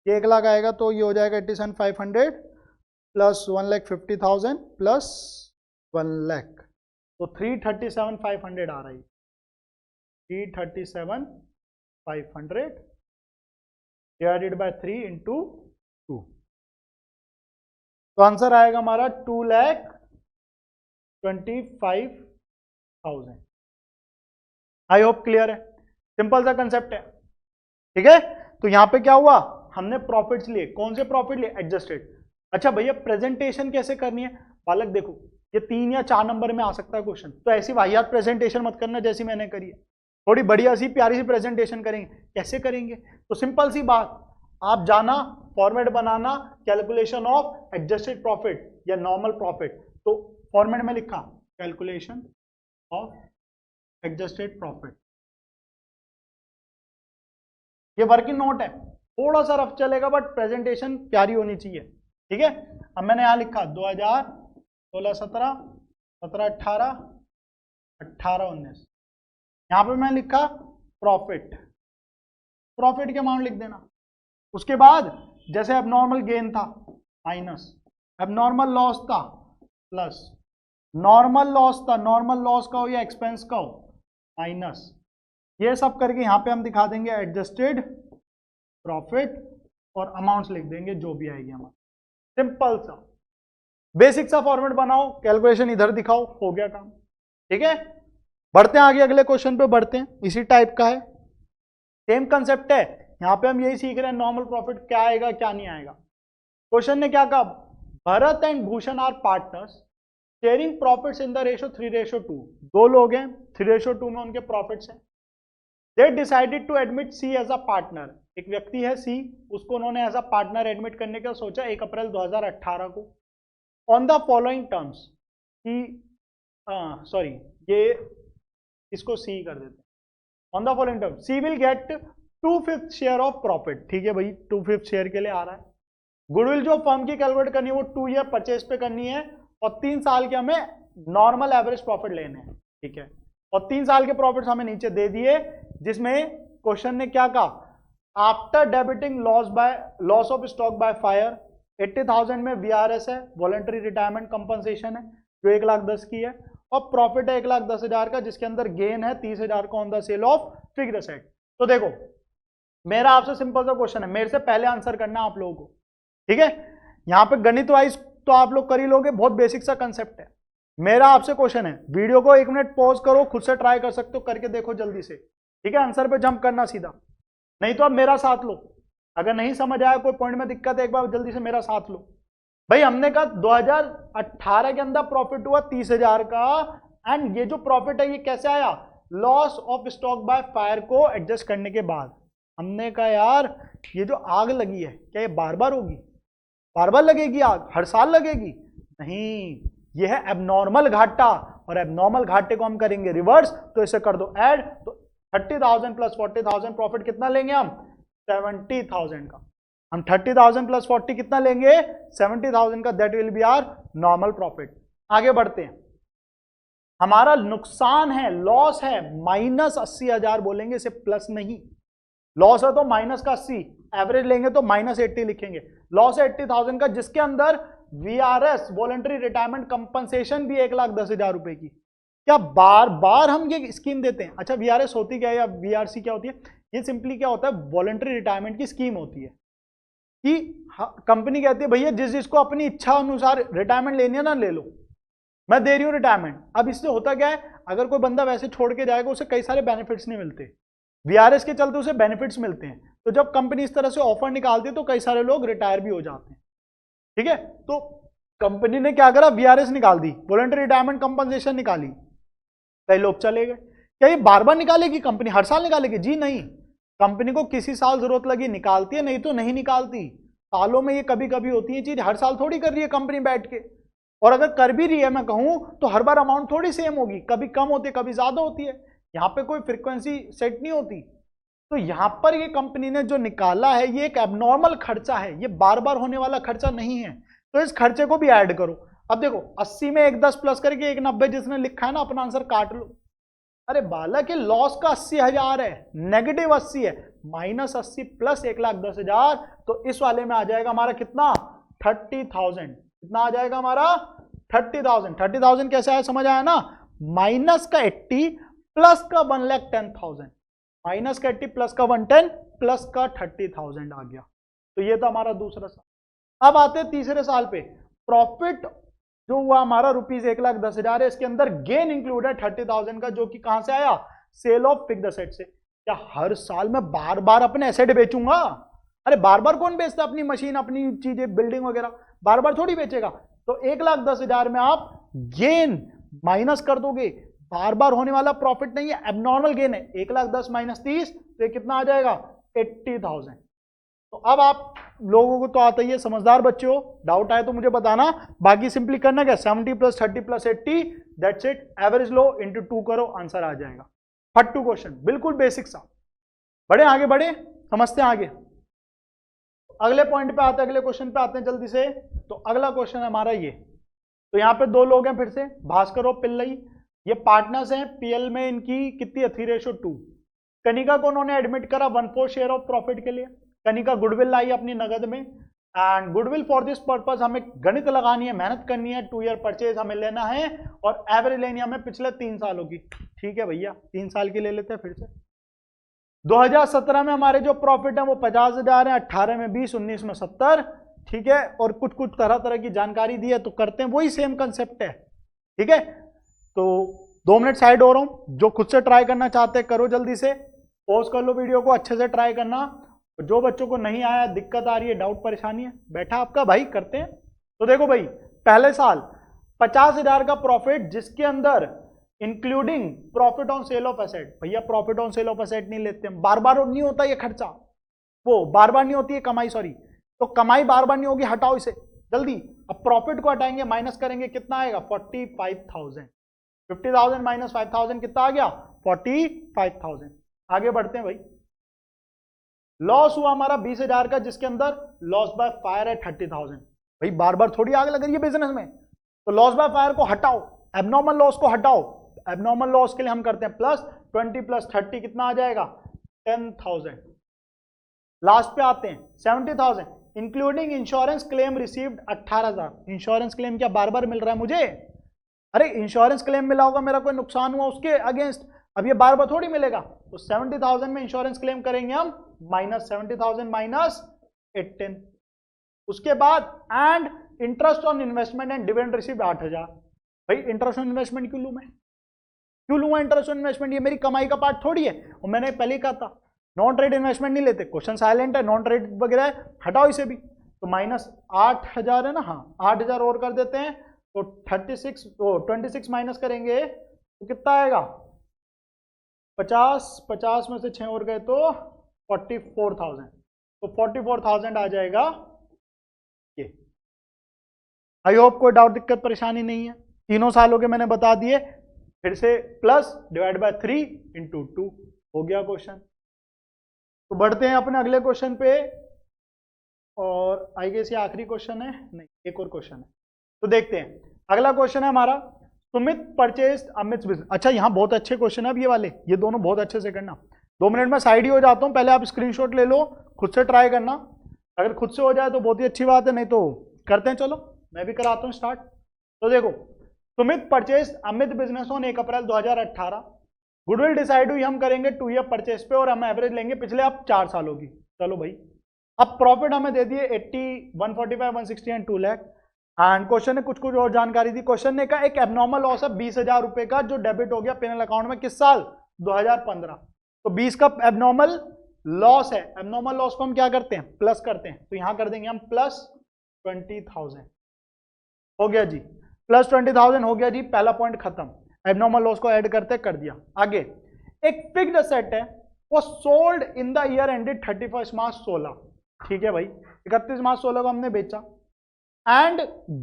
ये 1 लाख आएगा, तो ये हो जाएगा 87,500 प्लस 1,50,000 प्लस 1 लाख, तो 337,500 आ रही है, 337,500 डिवाइडेड बाय 3 इंटू 2, तो आंसर आएगा हमारा 2,25,000। आई होप क्लियर है, सिंपल सा कंसेप्ट है, ठीक है। तो यहां पे क्या हुआ, हमने प्रॉफिट्स लिए, कौन से प्रॉफिट लिए, एडजस्टेड। अच्छा भैया प्रेजेंटेशन कैसे करनी है, बालक देखो ये 3 या 4 नंबर में आ सकता है क्वेश्चन, तो ऐसी वाहियात प्रेजेंटेशन मत करना जैसी मैंने करी है, थोड़ी बढ़िया सी प्यारी सी प्रेजेंटेशन करेंगे। कैसे करेंगे, तो सिंपल सी बात, आप जाना format banana, calculation of adjusted profit या नॉर्मल प्रॉफिट, तो फॉर्मेट में लिखा कैलकुलेशन ऑफ एडजस्टेड प्रॉफिट, ये वर्किंग नोट है, थोड़ा सा रफ चलेगा बट प्रेजेंटेशन प्यारी होनी चाहिए, ठीक है। अब मैंने यहां लिखा 2000, 16, 17, 17, 18, 18, 19, यहां पे मैं लिखा प्रॉफिट, प्रॉफिट के अमाउंट लिख देना। उसके बाद जैसे एबनॉर्मल गेन था माइनस, एबनॉर्मल लॉस था प्लस, नॉर्मल लॉस था, नॉर्मल लॉस का हो या एक्सपेंस का हो माइनस, ये सब करके यहां पे हम दिखा देंगे एडजस्टेड प्रॉफिट और अमाउंट्स लिख देंगे जो भी आएगी हमारा, सिंपल सा बेसिक सा फॉर्मेट बनाओ, कैलकुलेशन इधर दिखाओ, हो गया काम, ठीक है। बढ़ते हैं आगे, अगले क्वेश्चन पे बढ़ते हैं, इसी टाइप का है, सेम कंसेप्ट है, यहां पे हम यही सीख रहे हैं नॉर्मल प्रॉफिट क्या आएगा क्या नहीं आएगा। क्वेश्चन ने क्या कहा, Bharat and Bhushan are partners sharing profits in the ratio 3:2, दो लोग हैं, 3:2 में उनके प्रॉफिट्स हैं। They decided to admit C as a partner, एक व्यक्ति है सी, उसको उन्होंने एज अ पार्टनर एडमिट करने का सोचा 1 अप्रैल 2018 को, ऑन द फॉलोइंग टर्म्स की, सॉरी ये इसको सी कर देते हैं, on the following terms C will get 2/5 share of profit, ठीक है भाई 2/5 शेयर के लिए आ रहा है। गुडविल जो फर्म की कैलकुलेट करनी है वो 2 ईयर परचेज पे करनी है, और 3 साल के हमें नॉर्मल एवरेज प्रॉफिट लेने हैं, ठीक है, और 3 साल के प्रॉफिट हमें नीचे दे दिए, जिसमें क्वेश्चन ने क्या कहा, after debiting loss of stock by fire 80,000 में वीआरएस है, वॉलंटरी रिटायरमेंट कंपनसेशन है जो 1,10,000 की है, और प्रॉफिट है 1,10,000 का, जिसके अंदर गेन है 30,000 का on the sale of fixed asset. तो देखो मेरा आपसे सिंपल सा क्वेश्चन है, मेरे से पहले आंसर करना आप लोगों को, ठीक है। यहां पे गणित वाइज तो आप लोग कर ही लोगे, बहुत बेसिक सा कंसेप्ट है। मेरा आपसे क्वेश्चन है, वीडियो को 1 मिनट पॉज करो, खुद से ट्राई कर सकते हो, करके देखो जल्दी से, ठीक है, आंसर पे जंप करना सीधा, नहीं तो आप मेरा साथ लो, अगर नहीं समझ आया कोई पॉइंट में दिक्कत है, एक बार जल्दी से मेरा साथ लो। भाई हमने कहा 2018 के अंदर प्रॉफिट हुआ 30,000 का, एंड ये जो प्रॉफिट है ये कैसे आया, loss of stock by fire को एडजस्ट करने के बाद। हमने कहा यार ये जो आग लगी है क्या ये बार बार होगी, बार बार लगेगी आग, हर साल लगेगी, नहीं, ये है एबनॉर्मल घाटा, और एबनॉर्मल घाटे को हम करेंगे रिवर्स, तो इसे कर दो ऐड, तो 30,000 प्लस 40,000 प्रॉफिट कितना लेंगे हम? 70,000 का। हम 30,000 प्लस 40 कितना लेंगे? 70,000 का। That will be our normal profit. आगे बढ़ते हैं। हमारा नुकसान है, लॉस है -80,000 बोलेंगे, इसे प्लस नहीं। लॉस है तो माइनस का 80, एवरेज लेंगे तो -80 लिखेंगे। लॉस है 80,000 का, जिसके अंदर VRS वॉलंटरी रिटायरमेंट कंपनसेशन भी 1,10,000 रुपए की। क्या बार बार हम ये स्कीम देते हैं? अच्छा, VRS होती क्या है या VRC क्या होती है? ये सिंपली क्या होता है, वॉलंटरी रिटायरमेंट की स्कीम होती है कि कंपनी कहती है भैया जिस जिसको अपनी इच्छा अनुसार रिटायरमेंट लेनी है ना, ले लो, मैं दे रही हूँ रिटायरमेंट। अब इससे होता क्या है, अगर कोई बंदा वैसे छोड़ के जाएगा उसे कई सारे बेनिफिट्स नहीं मिलते, VRS के चलते उसे बेनिफिट्स मिलते हैं। तो जब कंपनी इस तरह से ऑफर निकालती है तो कई सारे लोग रिटायर भी हो जाते हैं। ठीक है, तो कंपनी ने क्या करा, VRS निकाल दी, वॉलंटरी रिटायरमेंट कंपनसेशन निकाली, कई लोग चले गए। क्या ये बार बार निकालेगी कंपनी, हर साल निकालेगी? जी नहीं, कंपनी को किसी साल जरूरत लगी निकालती है, नहीं तो नहीं निकालती। सालों में ये कभी कभी होती है चीज, हर साल थोड़ी कर रही है कंपनी बैठ के। और अगर कर भी रही है मैं कहूं तो हर बार अमाउंट थोड़ी सेम होगी, कभी कम होती है कभी ज्यादा होती है, यहाँ पे कोई फ्रीक्वेंसी सेट नहीं होती। तो यहां पर ये कंपनी ने जो निकाला है ये एक एबनॉर्मल खर्चा है, ये बार बार होने वाला खर्चा नहीं है, तो इस खर्चे को भी ऐड करो। अब देखो 80 में 110 प्लस करके 190 जिसने लिखा है ना, अपना आंसर काट लो। अरे बालक, ये लॉस का 80,000 है, नेगेटिव 80 है, -80 प्लस 1,10,000, तो इस वाले में आ जाएगा हमारा कितना? 30,000। कितना आ जाएगा हमारा? 30,000। 30,000 कैसे आया, समझ आया ना? माइनस का 80 प्लस का 1,10,000, माइनस का 80 प्लस का 110 प्लस का 30,000 आ गया। तो ये था हमारा दूसरा साल। अब आते हैं तीसरे साल पे। प्रॉफिट जो हुआ हमारा ₹1,10,000 है, इसके अंदर गेन इंक्लूड है 30,000 का, जो कि कहां से आया? सेल ऑफ फिक्स्ड एसेट से। क्या हर साल मैं बार बार अपने एसेट बेचूंगा? अरे बार बार कौन बेचता अपनी मशीन, अपनी चीजें, बिल्डिंग वगैरह, बार बार थोड़ी बेचेगा। तो 1,10,000 में आप गेन माइनस कर दोगे, बार बार होने वाला प्रॉफिट नहीं है, एबनॉर्मल गेन है। 1,10,000 माइनस 30, तो कितना आ जाएगा? 80,000। तो अब आप लोगों को तो आता ही है, समझदार बच्चे हो, डाउट आए तो मुझे बताना। बाकी सिंपली करना क्या, 70 plus 30 plus 80, that's it. Average low into 2 करो, आंसर आ जाएगा। फट्टू क्वेश्चन, बिल्कुल बेसिक सा। बढ़े आगे, बढ़े, समझते हैं आगे। अगले पॉइंट पे आते हैं, अगले क्वेश्चन पे आते हैं जल्दी से। तो अगला क्वेश्चन है हमारा ये। तो यहाँ पे दो लोग हैं फिर से, भास्कर और पिल्लई, ये पार्टनर्स हैं। पीएल में इनकी कितनी है? 3:2। कनिका को उन्होंने एडमिट करा 1/4 शेयर ऑफ प्रॉफिट के लिए। कनिका गुडविल लाई अपनी नगद में, and goodwill for this purpose हमें गणित लगानी है, मेहनत करनी है, 2 ईयर परचेज हमें लेना है, और एवरेज लेनी है हमें पिछले 3 सालों की। ठीक है भैया, 3 साल की ले लेते हैं फिर से। 2017 में हमारे जो प्रॉफिट है वो 50,000 है, 18 में 20, 19 में 70। ठीक है, और कुछ कुछ तरह तरह की जानकारी दी है, तो करते हैं, वही सेम कंसेप्ट है। ठीक है, तो 2 मिनट साइड हो रहा हूं, जो खुद से ट्राई करना चाहते हैं करो, जल्दी से पॉज कर लो वीडियो को, अच्छे से ट्राई करना। जो बच्चों को नहीं आया, दिक्कत आ रही है, डाउट परेशानी है, बैठा आपका भाई, करते हैं। तो देखो भाई, पहले साल 50,000 का प्रॉफिट, जिसके अंदर including profit on sale of asset. भैया profit on sale of asset नहीं लेते हम, बार बार नहीं होता ये खर्चा, वो बार बार नहीं होती है कमाई, सॉरी, तो कमाई बार बार नहीं होगी, हटाओ इसे जल्दी। अब प्रॉफिट को हटाएंगे, माइनस करेंगे, कितना आएगा? 45,000। 50,000 माइनस 5,000 कितना आ गया? 45,000। आगे बढ़ते हैं भाई। लॉस हुआ हमारा 20,000 का, जिसके अंदर लॉस बाय फायर है 30,000। भाई बार बार थोड़ी आग लग रही है बिजनेस में, तो लॉस बाय फायर को हटाओ, एबनॉर्मल लॉस को हटाओ। एबनॉर्मल लॉस के लिए हम करते हैं प्लस 20 प्लस 30 कितना आ जाएगा? 10,000। लास्ट पे आते हैं 70,000, including insurance claim received 18,000। Insurance claim क्या बार बार मिल रहा है मुझे? अरे इंश्योरेंस क्लेम मिला होगा, मेरा कोई नुकसान हुआ उसके अगेंस्ट, अब ये बार बार थोड़ी मिलेगा। तो 70,000 में इंश्योरेंस क्लेम करेंगे हम, माइनस 70,000 माइनस 18। उसके बाद and interest on investment and dividend received 8,000। भाई इंटरेस्ट ऑन इन्वेस्टमेंट क्यों लूं मैं? क्यों लूंगा इंटरेस्ट ऑन इन्वेस्टमेंट? ये मेरी कमाई का पार्ट थोड़ी है, और मैंने पहले ही कहा था नॉन ट्रेड इन्वेस्टमेंट नहीं लेते, क्वेश्चन साइलेंट है, नॉन ट्रेड वगैरह है, हटाओ इसे भी। तो माइनस 8,000 है ना, हाँ 8,000 और कर देते हैं, तो 26 माइनस करेंगे तो कितना आएगा? 50 में से 6 और गए तो 44,000। तो 44,000 आ जाएगा ये। आई होप कोई डाउट दिक्कत परेशानी नहीं है। तीनों सालों के मैंने बता दिए, फिर से प्लस डिवाइड बाय 3 इंटू 2 हो गया क्वेश्चन। तो बढ़ते हैं अपने अगले क्वेश्चन पे, और आई गेस ये आखिरी क्वेश्चन है, नहीं एक और क्वेश्चन है, तो देखते हैं। अगला क्वेश्चन है हमारा, सुमित परचेज अमित बिजनेस। अच्छा यहाँ बहुत अच्छे क्वेश्चन है अब ये वाले, ये दोनों बहुत अच्छे से करना। 2 मिनट में साइड ही हो जाता हूँ, पहले आप स्क्रीनशॉट ले लो, खुद से ट्राई करना, अगर खुद से हो जाए तो बहुत ही अच्छी बात है, नहीं तो करते हैं, चलो मैं भी कराता हूँ स्टार्ट। तो देखो, Sumit purchase Amit business on 1 April 2018, goodwill decide हुई हम करेंगे 2 ईयर परचेज पे, और हम एवरेज लेंगे पिछले अब 4 सालों की। चलो भाई, अब प्रॉफिट हमें दे दिए 80, 145, 160 एंड 2 लाख। एंड क्वेश्चन ने कुछ और जानकारी दी। क्वेश्चन ने कहा एक एबनॉर्मल लॉस है 20,000 रुपए का जो डेबिट हो गया पेनल अकाउंट में, किस साल? 2015। तो 20 का एबनॉर्मल लॉस है, एबनॉर्मल लॉस को हम क्या करते हैं? प्लस करते हैं, तो यहां कर देंगे हम प्लस 20,000। हो गया जी, प्लस 20,000 हो गया जी, पहला पॉइंट खत्म। एबनॉर्मल लॉस को ऐड करते कर दिया। आगे एक फिक्स्ड एसेट है, वो sold in the year ended 31 मार्च 16, ठीक है भाई, 31 मार्च 16 को हमने बेचा, and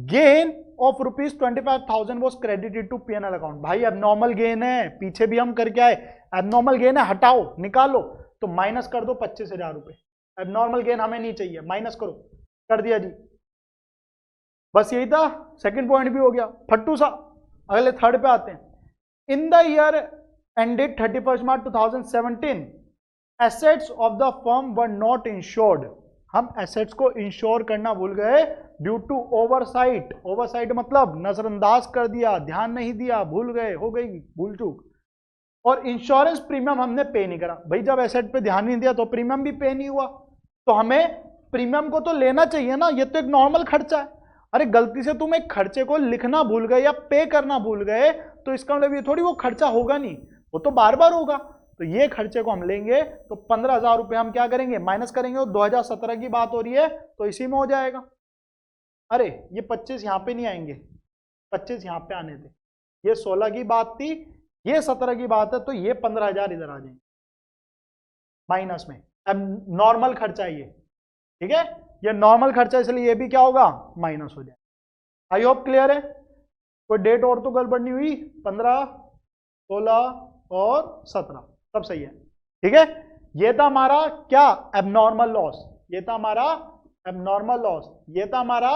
gain of ₹25,000 was credited to PNL account. भाई एबनॉर्मल गेन है, पीछे भी हम करके आए, एबनॉर्मल गेन है, हटाओ निकालो, तो माइनस कर दो 25,000 रुपए। एबनॉर्मल गेन हमें नहीं चाहिए, माइनस करो, कर दिया जी, बस यही था। सेकंड पॉइंट भी हो गया फट्टू सा। अगले थर्ड पे आते हैं। In the year ended 31 March 2017 assets of the firm were not insured. हम एसेट्स को इंश्योर करना भूल गए ड्यू टू ओवरसाइट। ओवरसाइट मतलब नजरअंदाज कर दिया, ध्यान नहीं दिया, भूल गए, हो गई भूल चूक। और इंश्योरेंस प्रीमियम हमने पे नहीं करा। भाई जब एसेट पे ध्यान नहीं दिया तो प्रीमियम भी पे नहीं हुआ, तो हमें प्रीमियम को तो लेना चाहिए ना, ये तो एक नॉर्मल खर्चा है। अरे गलती से तुम एक खर्चे को लिखना भूल गए या पे करना भूल गए तो इसका मतलब ये थोड़ी वो खर्चा होगा नहीं, वो तो बार बार होगा। तो ये खर्चे को हम लेंगे तो 15,000 रुपए हम क्या करेंगे? माइनस करेंगे। और 2017 की बात हो रही है तो इसी में हो जाएगा। अरे ये 25 यहां पे नहीं आएंगे, 25 यहां पे आने थे, ये 16 की बात थी, ये 17 की बात है, तो ये 15,000 इधर आ जाएंगे माइनस में। अब नॉर्मल खर्चा ये, ठीक है, ये नॉर्मल खर्चा, इसलिए ये भी क्या होगा? माइनस हो जाए। आई होप क्लियर है। कोई डेट और तो गड़बड़ नहीं हुई? 15, 16 और 17 सब सही है, ठीक है। ये था हमारा क्या? Abnormal loss. ये था हमारा एबनॉर्मल लॉस, ये था हमारा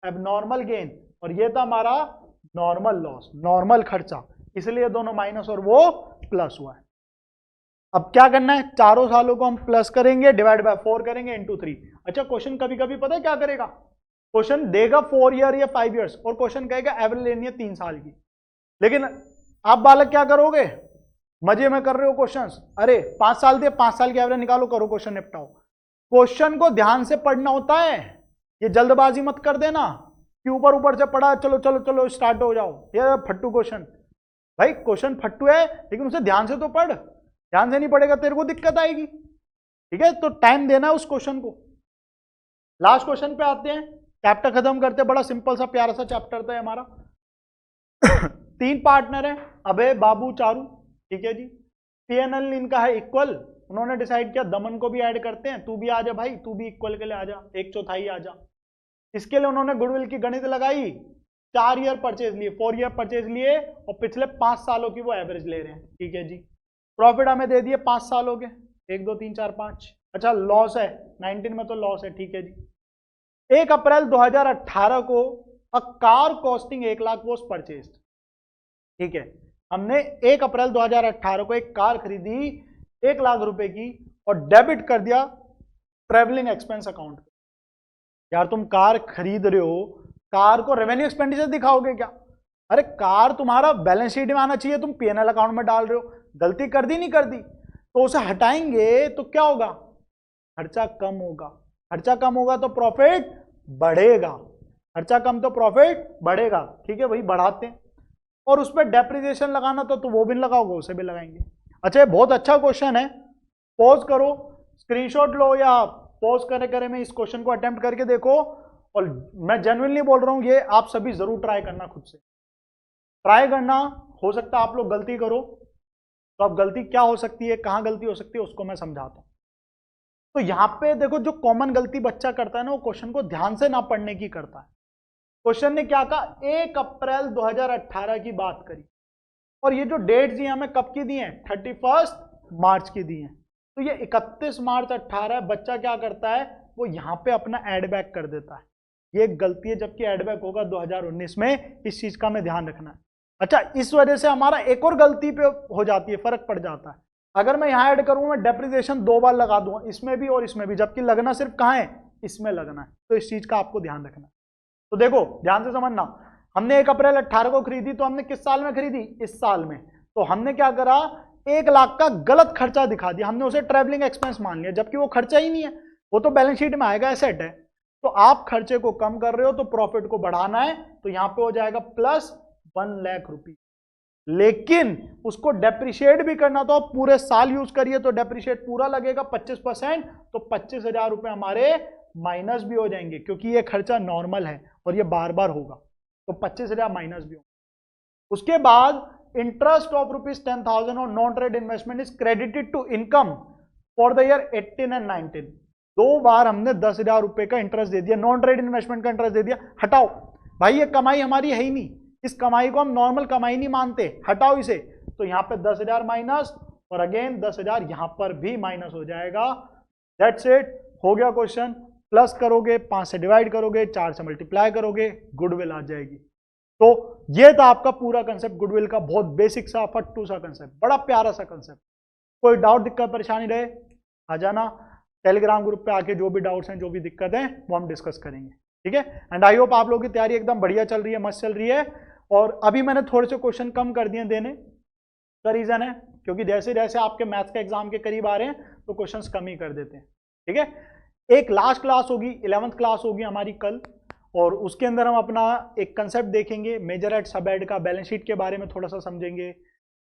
एबनॉर्मल गेन, और ये था हमारा नॉर्मल लॉस, नॉर्मल खर्चा, इसलिए दोनों माइनस और वो प्लस हुआ है। अब क्या करना है? चारों सालों को हम प्लस करेंगे, डिवाइड बाय 4 करेंगे, इंटू 3। अच्छा क्वेश्चन कभी कभी पता है क्या करेगा? क्वेश्चन देगा 4 ईयर या 5 ईयर्स, और क्वेश्चन कहेगा एवरेज लेनी है 3 साल की। लेकिन आप बालक क्या करोगे? मजे में कर रहे हो क्वेश्चंस, अरे 5 साल दे, 5 साल की एवरेज निकालो, करो क्वेश्चन, निपटाओ। क्वेश्चन को ध्यान से पढ़ना होता है, ये जल्दबाजी मत कर देना कि ऊपर ऊपर से पढ़ा, चलो चलो चलो स्टार्ट हो जाओ, ये फट्टू क्वेश्चन। भाई क्वेश्चन फट्टू है लेकिन उसे ध्यान से तो पढ़, ध्यान से नहीं पढ़ेगा तेरे को दिक्कत आएगी, ठीक है। तो टाइम देना है उस क्वेश्चन को। लास्ट क्वेश्चन पे आते हैं, चैप्टर खत्म करते हैं। बड़ा सिंपल सा प्यारा सा चैप्टर था हमारा। 3 पार्टनर है, अभय, बाबू, चारू, ठीक है जी। पीएनएल इनका है इक्वल, उन्होंने डिसाइड किया दमन को भी ऐड करते हैं, तू भी आ जा भाई, तू भी इक्वल के लिए आ जा, 1/4 आ जा। इसके लिए उन्होंने गुडविल की गणित लगाई, 4 ईयर परचेज लिए, 4 ईयर परचेज लिए, और पिछले 5 सालों की वो एवरेज ले रहे हैं, ठीक है जी। प्रॉफिट हमें दे दिए 5 सालों के, 1 2 3 4 5। अच्छा लॉस है 19 में, तो लॉस है, ठीक है जी। 1 अप्रैल 2018 को a car costing 1 lakh was purchase, ठीक है। हमने 1 अप्रैल 2018 को एक कार खरीदी 1 लाख रुपए की, और डेबिट कर दिया ट्रेवलिंग एक्सपेंस अकाउंट। यार तुम कार खरीद रहे हो, कार को रेवेन्यू एक्सपेंडिचर दिखाओगे क्या? अरे कार तुम्हारा बैलेंस शीट में आना चाहिए, तुम पीएनएल अकाउंट में डाल रहे हो। गलती कर दी नहीं कर दी, तो उसे हटाएंगे तो क्या होगा? खर्चा कम होगा, खर्चा कम होगा तो प्रॉफिट बढ़ेगा, खर्चा कम तो प्रॉफिट बढ़ेगा, ठीक है भाई, बढ़ाते हैं। और उस पर डेप्रिसिएशन लगाना तो वो भी लगाओगे, उसे भी लगाएंगे। अच्छा ये बहुत अच्छा क्वेश्चन है, पॉज करो, स्क्रीनशॉट लो, या पॉज करे करे में इस क्वेश्चन को अटेम्प्ट करके देखो। और मैं जेन्युइनली बोल रहा हूं, ये आप सभी जरूर ट्राई करना, खुद से ट्राई करना। हो सकता है आप लोग गलती करो, तो अब गलती क्या हो सकती है, कहां गलती हो सकती है, उसको मैं समझाता हूं। तो यहां पे देखो, जो कॉमन गलती बच्चा करता है ना, वो क्वेश्चन को ध्यान से ना पढ़ने की करता है। क्वेश्चन ने क्या कहा, 1 अप्रैल 2018 की बात करी, और ये जो डेट दी हमें कब की दी है, 31 मार्च की दी है। तो ये 31 मार्च 18 बच्चा क्या करता है, वो यहां पे अपना एड बैक कर देता है। ये एक गलती है, जबकि एड बैक होगा 2019 में, इस चीज का हमें ध्यान रखना है। अच्छा, इस वजह से हमारा एक और गलती पे हो जाती है, फर्क पड़ जाता है। अगर मैं यहां ऐड करूं, मैं डेप्रिसिएशन 2 बार लगा दूंगा, इसमें भी और इसमें भी, जबकि लगना सिर्फ कहां है, इसमें लगना है। तो इस चीज का आपको ध्यान रखना है। तो देखो ध्यान से समझना, हमने 1 अप्रैल 18 को खरीदी, तो हमने किस साल में खरीदी, इस साल में। तो हमने क्या करा, 1 लाख का गलत खर्चा दिखा दिया, हमने उसे ट्रैवलिंग एक्सपेंस मान लिया, जबकि वो खर्चा ही नहीं है, वो तो बैलेंस शीट में आएगा, एसेट है। तो आप खर्चे को कम कर रहे हो तो प्रॉफिट को बढ़ाना है, तो यहां पे हो जाएगा प्लस 1 लाख रुपए। लेकिन उसको डेप्रिशिएट भी करना, तो आप पूरे साल यूज करिए तो डेप्रिशिएट पूरा लगेगा 25%, तो 25,000 रुपए हमारे माइनस भी हो जाएंगे, क्योंकि ये खर्चा नॉर्मल है और ये बार बार होगा, तो 25,000 माइनस भी होगा। उसके बाद इंटरेस्ट ऑफ ₹10,000 और non trade investment is credited to income for the year 18 and 19। 2 बार हमने 10,000 रुपए का इंटरेस्ट दे दिया, नॉन ट्रेड इन्वेस्टमेंट का इंटरेस्ट दे दिया। हटाओ भाई, ये कमाई हमारी है ही नहीं, इस कमाई को हम नॉर्मल कमाई नहीं मानते, हटाओ इसे। तो यहां पे 10,000 माइनस, और अगेन 10,000 यहां पर भी माइनस हो जाएगा। दैट्स इट, हो गया क्वेश्चन। प्लस करोगे, 5 से डिवाइड करोगे, 4 से मल्टीप्लाई करोगे, गुडविल आ जाएगी। तो ये था आपका पूरा कंसेप्ट गुडविल का, बहुत बेसिक सा फट्टू सा कंसेप्ट, बड़ा प्यारा सा कंसेप्ट। कोई डाउट दिक्कत परेशानी रहे आ जाना, टेलीग्राम ग्रुप पे आके जो भी डाउट्स हैं, जो भी दिक्कत है, वो हम डिस्कस करेंगे, ठीक है। एंड आई होप आप लोगों की तैयारी एकदम बढ़िया चल रही है, मस्त चल रही है। और अभी मैंने थोड़े से क्वेश्चन कम कर दिए देने का, रीजन है क्योंकि जैसे जैसे आपके मैथ्स के एग्जाम के करीब आ रहे हैं तो क्वेश्चंस कम ही कर देते हैं, ठीक है। एक लास्ट क्लास होगी, 11th क्लास होगी हमारी कल, और उसके अंदर हम अपना एक कंसेप्ट देखेंगे, मेजर एड सब एड का, बैलेंस शीट के बारे में थोड़ा सा समझेंगे,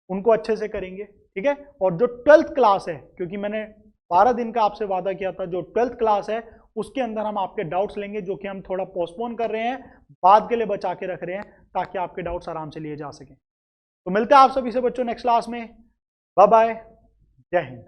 उनको अच्छे से करेंगे, ठीक है। और जो 12th क्लास है, क्योंकि मैंने 12 दिन का आपसे वादा किया था, जो 12th क्लास है उसके अंदर हम आपके डाउट्स लेंगे, जो कि हम थोड़ा पोस्टपोन कर रहे हैं, बाद के लिए बचा के रख रहे हैं, ताकि आपके डाउट्स आराम से लिए जा सकें। तो मिलते हैं आप सभी से बच्चों नेक्स्ट क्लास में। बाय बाय, जय हिंद।